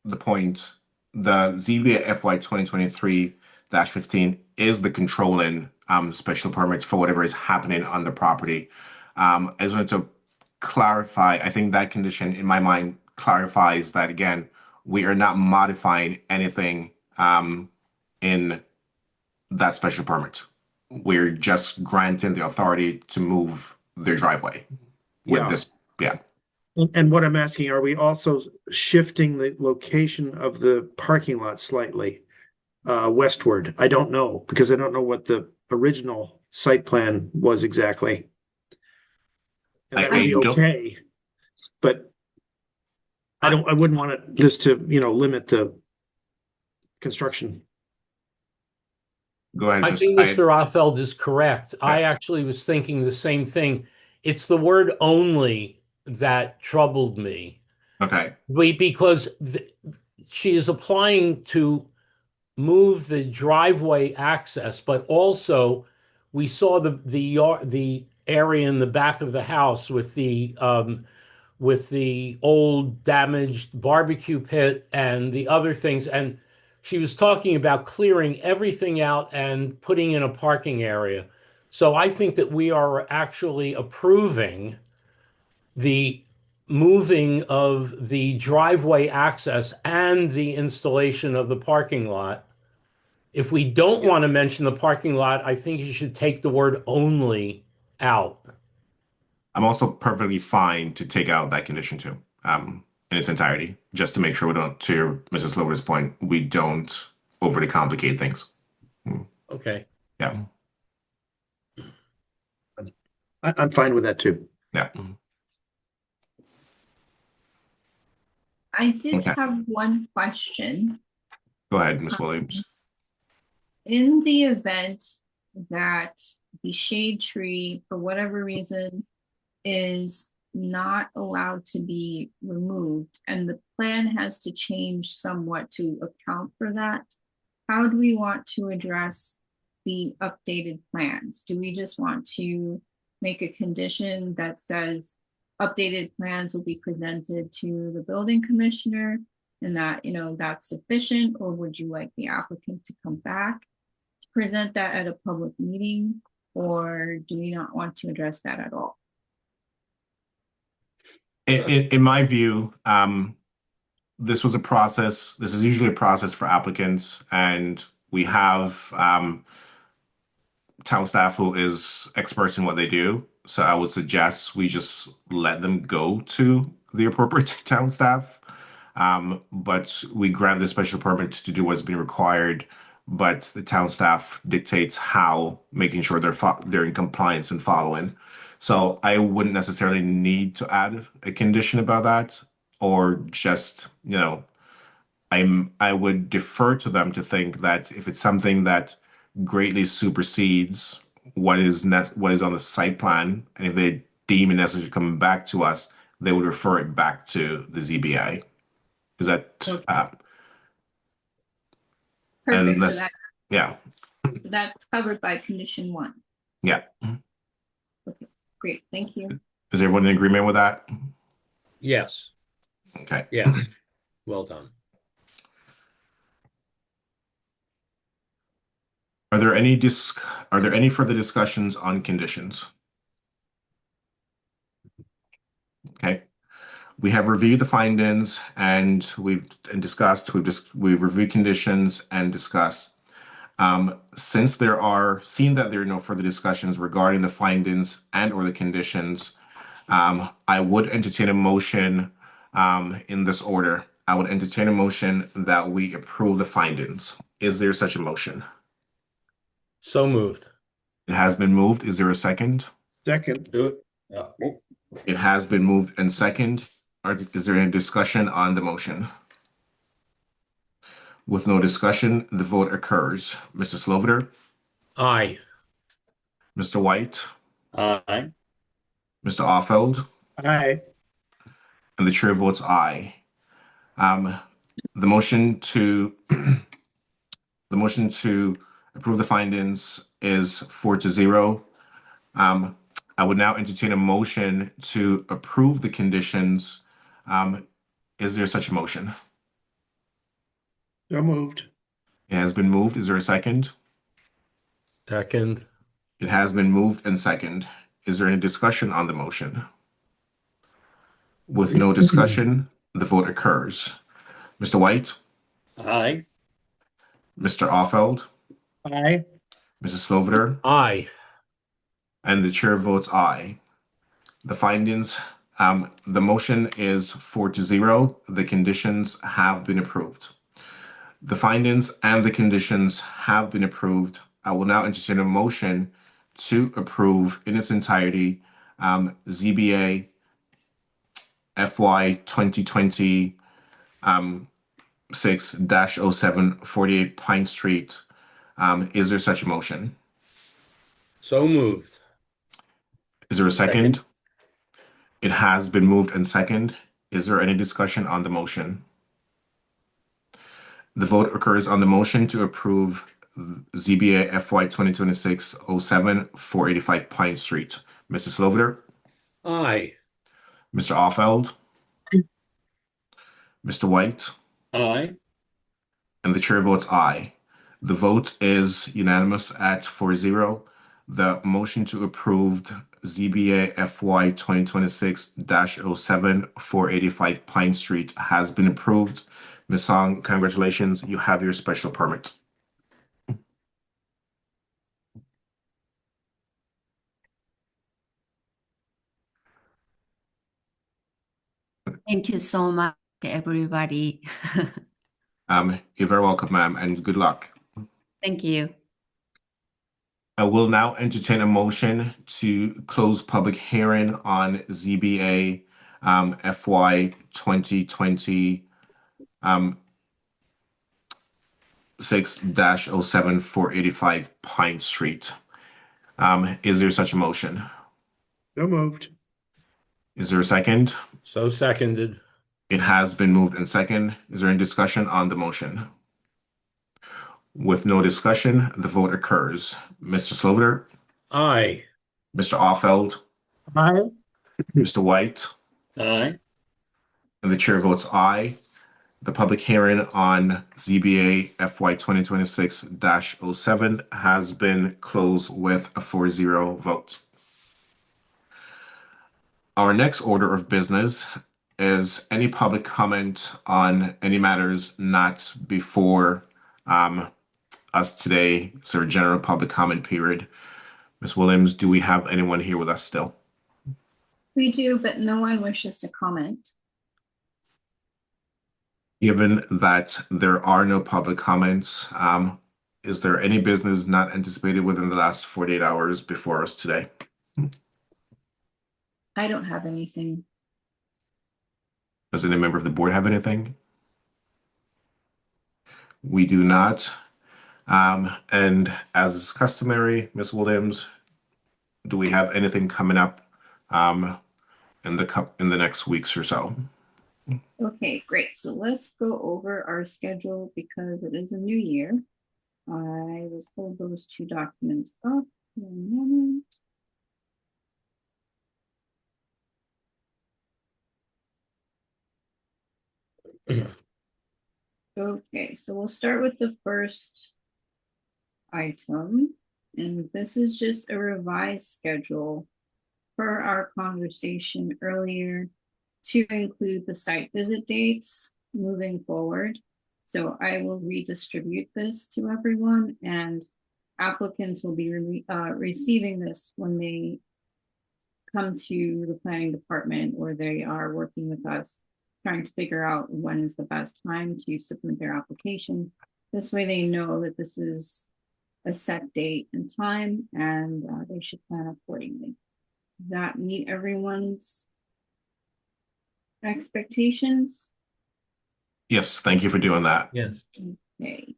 Speaker 2: the point, the ZBA FY 2023-15 is the controlling special permit for whatever is happening on the property. I just wanted to clarify, I think that condition in my mind clarifies that, again, we are not modifying anything in that special permit. We're just granting the authority to move their driveway with this. Yeah.
Speaker 3: And what I'm asking, are we also shifting the location of the parking lot slightly westward? I don't know, because I don't know what the original site plan was exactly. And that would be okay, but I wouldn't want this to, limit the construction.
Speaker 2: Go ahead.
Speaker 5: I think Mr. Offeld is correct. I actually was thinking the same thing. It's the word only that troubled me.
Speaker 2: Okay.
Speaker 5: because she is applying to move the driveway access, but also we saw the area in the back of the house with the old damaged barbecue pit and the other things. And she was talking about clearing everything out and putting in a parking area. So I think that we are actually approving the moving of the driveway access and the installation of the parking lot. If we don't want to mention the parking lot, I think you should take the word only out.
Speaker 2: I'm also perfectly fine to take out that condition too, in its entirety, just to make sure we don't, to Mrs. Slover's point, we don't overly complicate things.
Speaker 5: Okay.
Speaker 2: Yeah.
Speaker 3: I'm fine with that too.
Speaker 2: Yeah.
Speaker 1: I did
Speaker 2: Okay.
Speaker 1: have one question.
Speaker 2: Go ahead, Ms. Williams.
Speaker 1: In the event that the shade tree, for whatever reason, is not allowed to be removed and the plan has to change somewhat to account for that, how do we want to address the updated plans? Do we just want to make a condition that says updated plans will be presented to the building commissioner and that, that's sufficient? Or would you like the applicant to come back to present that at a public meeting? Or do we not want to address that at all?
Speaker 2: In my view, this was a process. This is usually a process for applicants, and we have town staff who is experts in what they do. So I would suggest we just let them go to the appropriate town staff. But we grant the special permit to do what's been required, but the town staff dictates how, making sure they're in compliance and following. So I wouldn't necessarily need to add a condition about that, or just, I would defer to them to think that if it's something that greatly supersedes what is on the site plan, and if they deem it necessary coming back to us, they would refer it back to the ZBA. Is that
Speaker 1: Perfect.
Speaker 2: unless, yeah.
Speaker 1: So that's covered by condition 1.
Speaker 2: Yeah.
Speaker 1: Okay, great. Thank you.
Speaker 2: Is everyone in agreement with that?
Speaker 5: Yes.
Speaker 2: Okay.
Speaker 5: Yes. Well done.
Speaker 2: Are there any further discussions on conditions? Okay. We have reviewed the findings and we've reviewed conditions and discussed. Seeing that there are no further discussions regarding the findings and or the conditions, I would entertain a motion in this order. I would entertain a motion that we approve the findings. Is there such a motion?
Speaker 5: So moved.
Speaker 2: It has been moved. Is there a second?
Speaker 3: Second.
Speaker 8: Do it. Yeah.
Speaker 2: It has been moved and second. Is there any discussion on the motion? With no discussion, the vote occurs. Mr. Sloviter,
Speaker 5: Aye.
Speaker 2: Mr. White,
Speaker 8: Aye.
Speaker 2: Mr. Offeld,
Speaker 3: Aye.
Speaker 2: and the chair votes aye. The motion to approve the findings is 4-0. I would now entertain a motion to approve the conditions. Is there such a motion?
Speaker 3: So moved.
Speaker 2: It has been moved. Is there a second?
Speaker 5: Second.
Speaker 2: It has been moved and second. Is there any discussion on the motion? With no discussion, the vote occurs. Mr. White,
Speaker 8: Aye.
Speaker 2: Mr. Offeld,
Speaker 3: Aye.
Speaker 2: Mrs. Sloviter,
Speaker 5: Aye.
Speaker 2: and the chair votes aye. The findings, the motion is 4-0. The conditions have been approved. The findings and the conditions have been approved. I will now entertain a motion to approve in its entirety ZBA FY 2020 6-07 48 Pine Street. Is there such a motion?
Speaker 5: So moved.
Speaker 2: Is there a second? It has been moved and second. Is there any discussion on the motion? The vote occurs on the motion to approve ZBA FY 2026-07, 485 Pine Street. Mr. Sloviter,
Speaker 5: Aye.
Speaker 2: Mr. Offeld, Mr. White,
Speaker 8: Aye.
Speaker 2: and the chair votes aye. The vote is unanimous at 4-0. The motion to approve ZBA FY 2026-07, 485 Pine Street has been approved. Ms. Song, congratulations. You have your special permit.
Speaker 4: Thank you so much, everybody.
Speaker 2: You're very welcome, ma'am, and good luck.
Speaker 4: Thank you.
Speaker 2: I will now entertain a motion to close public hearing on ZBA FY 2020 6-07, 485 Pine Street. Is there such a motion?
Speaker 3: So moved.
Speaker 2: Is there a second?
Speaker 5: So seconded.
Speaker 2: It has been moved and second. Is there any discussion on the motion? With no discussion, the vote occurs. Mr. Sloviter,
Speaker 5: Aye.
Speaker 2: Mr. Offeld,
Speaker 3: Aye.
Speaker 2: Mr. White,
Speaker 8: Aye.
Speaker 2: and the chair votes aye. The public hearing on ZBA FY 2026-07 has been closed with a 4-0 vote. Our next order of business is any public comment on any matters not before us today, sort of general public comment period. Ms. Williams, do we have anyone here with us still?
Speaker 1: We do, but no one wishes to comment.
Speaker 2: Given that there are no public comments, is there any business not anticipated within the last 48 hours before us today?
Speaker 1: I don't have anything.
Speaker 2: Does any member of the board have anything? We do not. And as is customary, Ms. Williams, do we have anything coming up in the next weeks or so?
Speaker 1: Okay, great. So let's go over our schedule because it is a new year. I will pull those two documents up in a moment. Okay, so we'll start with the first item, and this is just a revised schedule for our conversation earlier to include the site visit dates moving forward. So I will redistribute this to everyone, and applicants will be receiving this when they come to the planning department or they are working with us, trying to figure out when is the best time to submit their application. This way they know that this is a set date and time, and they should plan accordingly. Does that meet everyone's expectations?
Speaker 2: Yes, thank you for doing that.
Speaker 5: Yes.
Speaker 1: Okay.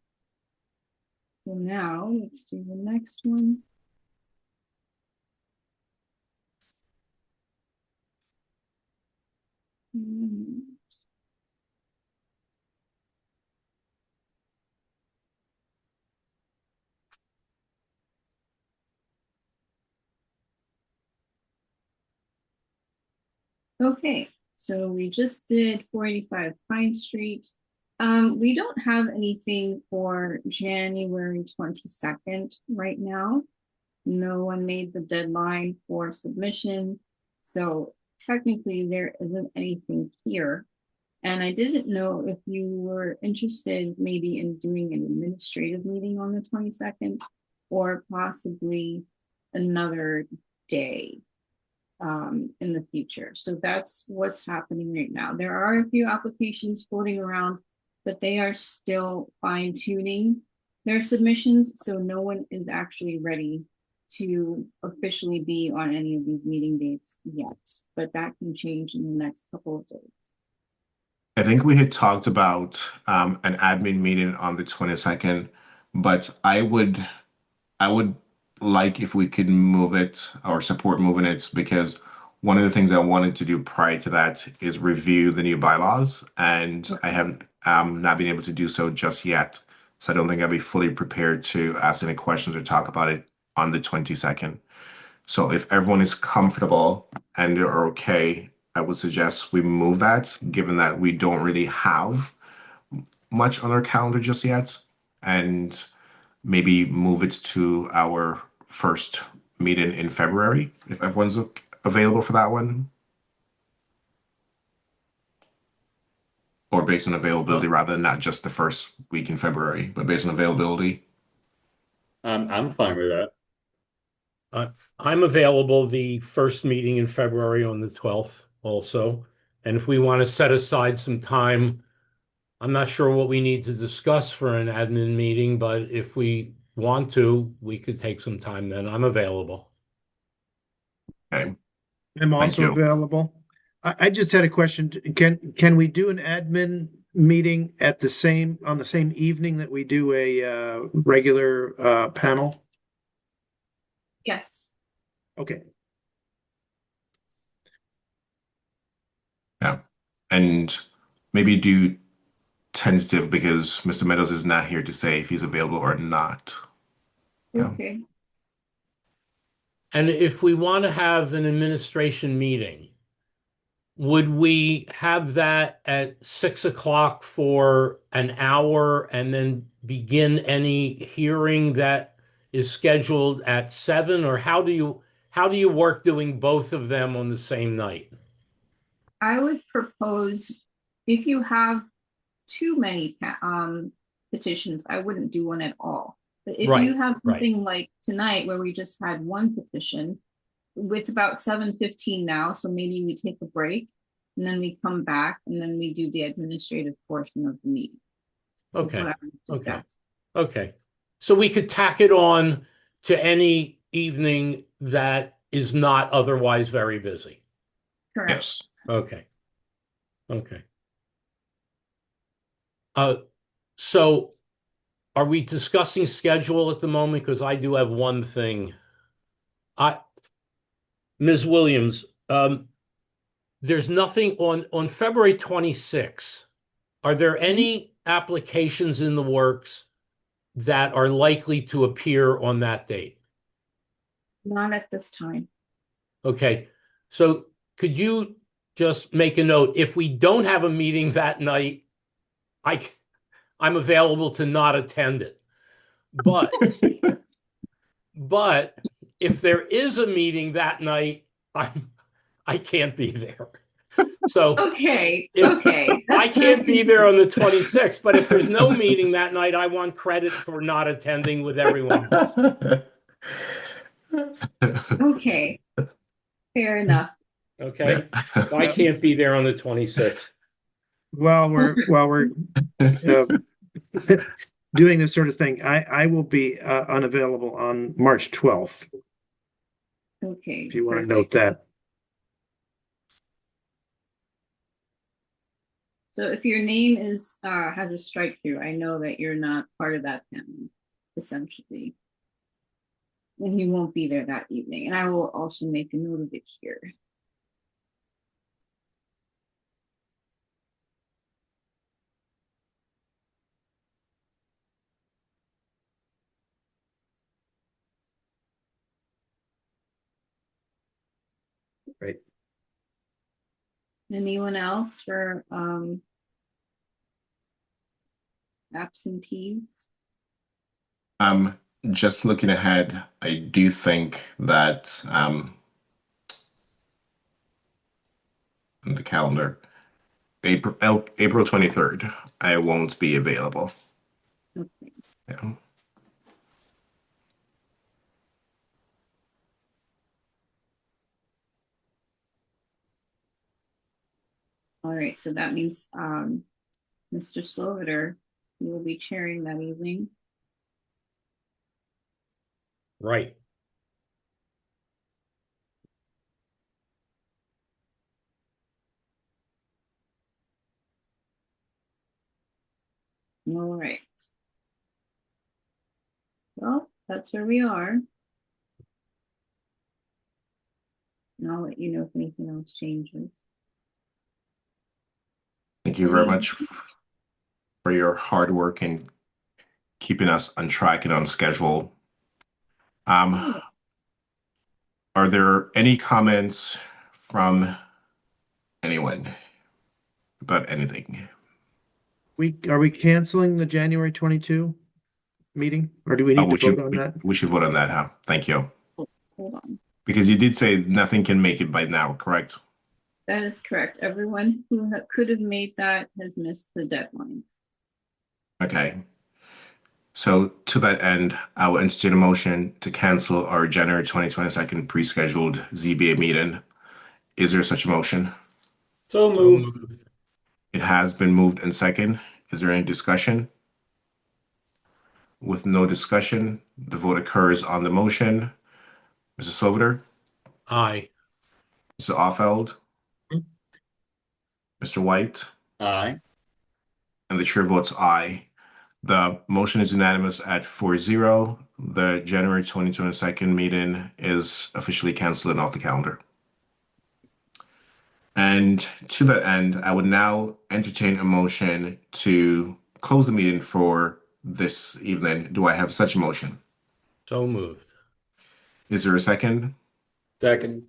Speaker 1: So now let's do the next one. Okay, so we just did 485 Pine Street. We don't have anything for January 22nd right now. No one made the deadline for submission, so technically there isn't anything here. And I didn't know if you were interested maybe in doing an administrative meeting on the 22nd or possibly another day in the future. So that's what's happening right now. There are a few applications floating around, but they are still fine-tuning their submissions, so no one is actually ready to officially be on any of these meeting dates yet, but that can change in the next couple of days.
Speaker 2: I think we had talked about an admin meeting on the 22nd, but I would like if we could move it or support moving it, because one of the things I wanted to do prior to that is review the new bylaws, and I haven't not been able to do so just yet. So I don't think I'll be fully prepared to ask any questions or talk about it on the 22nd. So if everyone is comfortable and they're okay, I would suggest we move that, given that we don't really have much on our calendar just yet, and maybe move it to our first meeting in February, if everyone's available for that one. Or based on availability, rather than not just the first week in February, but based on availability.
Speaker 8: I'm fine with that.
Speaker 5: I'm available the first meeting in February on the 12th also. And if we want to set aside some time, I'm not sure what we need to discuss for an admin meeting, but if we want to, we could take some time then. I'm available.
Speaker 2: Okay.
Speaker 3: I'm also
Speaker 2: you.
Speaker 3: available. I just had a question. Can we do an admin meeting at on the same evening that we do a regular panel?
Speaker 1: Yes.
Speaker 3: Okay.
Speaker 2: Yeah. And maybe do tentative, because Mr. Meadows is not here to say if he's available or not. Yeah.
Speaker 1: Okay.
Speaker 5: And if we want to have an administration meeting, would we have that at 6 o'clock for an hour and then begin any hearing that is scheduled at 7? Or how do you work doing both of them on the same night?
Speaker 1: I would propose if you have too many petitions, I wouldn't do one at all. But if you have something like tonight where we just had one petition, it's about 7:15 now, so maybe we take a break and then we come back and then we do the administrative portion of the meeting.
Speaker 5: Okay. Okay. So we could tack it on to any evening that is not otherwise very busy.
Speaker 1: Correct.
Speaker 2: Yes.
Speaker 5: Okay. Okay. So are we discussing schedule at the moment? Because I do have one thing. Ms. Williams, there's nothing on February 26th. Are there any applications in the works that are likely to appear on that date?
Speaker 1: Not at this time.
Speaker 5: Okay. So could you just make a note? If we don't have a meeting that night, I'm available to not attend it. But if there is a meeting that night, I can't be there. So
Speaker 1: okay.
Speaker 5: I can't be there on the 26th, but if there's no meeting that night, I want credit for not attending with everyone else.
Speaker 1: Okay. Fair enough.
Speaker 5: Okay. I can't be there on the 26th.
Speaker 3: While we're doing this sort of thing, I will be unavailable on March 12th.
Speaker 1: Okay.
Speaker 3: If you want to note that.
Speaker 1: So if your name is has a strike through, I know that you're not part of that panel, essentially. And you won't be there that evening. And I will also make a note of it here.
Speaker 3: Right.
Speaker 1: Anyone else for absentees?
Speaker 2: Just looking ahead, I do think that the calendar, April 23rd, I won't be available.
Speaker 1: Okay.
Speaker 2: Yeah.
Speaker 1: All right, so that means Mr. Sloviter, you will be chairing that evening.
Speaker 5: Right.
Speaker 1: All right. Well, that's where we are. and I'll let you know if anything else changes.
Speaker 2: Thank you very much for your hard work in keeping us on track and on schedule. Are there any comments from anyone about anything?
Speaker 3: Are we canceling the January 22 meeting, or do we need to vote on that?
Speaker 2: We should vote on that, huh? Thank you.
Speaker 1: Hold on.
Speaker 2: Because you did say nothing can make it by now, correct?
Speaker 1: That is correct. Everyone who could have made that has missed the deadline.
Speaker 2: Okay. So to that end, I will entertain a motion to cancel our January 2022 pre-scheduled ZBA meeting. Is there such a motion?
Speaker 8: So
Speaker 5: So
Speaker 8: moved.
Speaker 5: moved.
Speaker 2: It has been moved and second. Is there any discussion? With no discussion, the vote occurs on the motion. Mr. Sloviter,
Speaker 5: Aye.
Speaker 2: Mr. Offeld, Mr. White,
Speaker 8: Aye.
Speaker 2: and the chair votes aye. The motion is unanimous at 4-0. The January 2022 meeting is officially canceled and off the calendar. And to that end, I would now entertain a motion to close the meeting for this evening. Do I have such a motion?
Speaker 5: So moved.
Speaker 2: Is there a second?
Speaker 8: Second.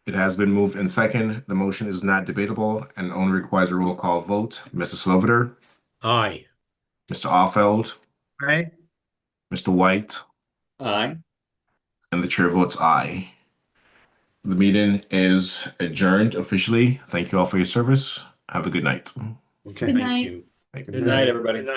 Speaker 2: It has been moved and second. The motion is not debatable and only requires a roll call vote. Mr. Sloviter,
Speaker 5: Aye.
Speaker 2: Mr. Offeld,
Speaker 3: Aye.
Speaker 2: Mr. White,
Speaker 8: Aye.
Speaker 2: and the chair votes aye. The meeting is adjourned officially. Thank you all for your service. Have a good night.
Speaker 3: Okay.
Speaker 1: Good
Speaker 5: Thank
Speaker 1: night.
Speaker 5: you.
Speaker 2: Thank you.
Speaker 5: Good
Speaker 8: Good night, everybody.
Speaker 5: Good night.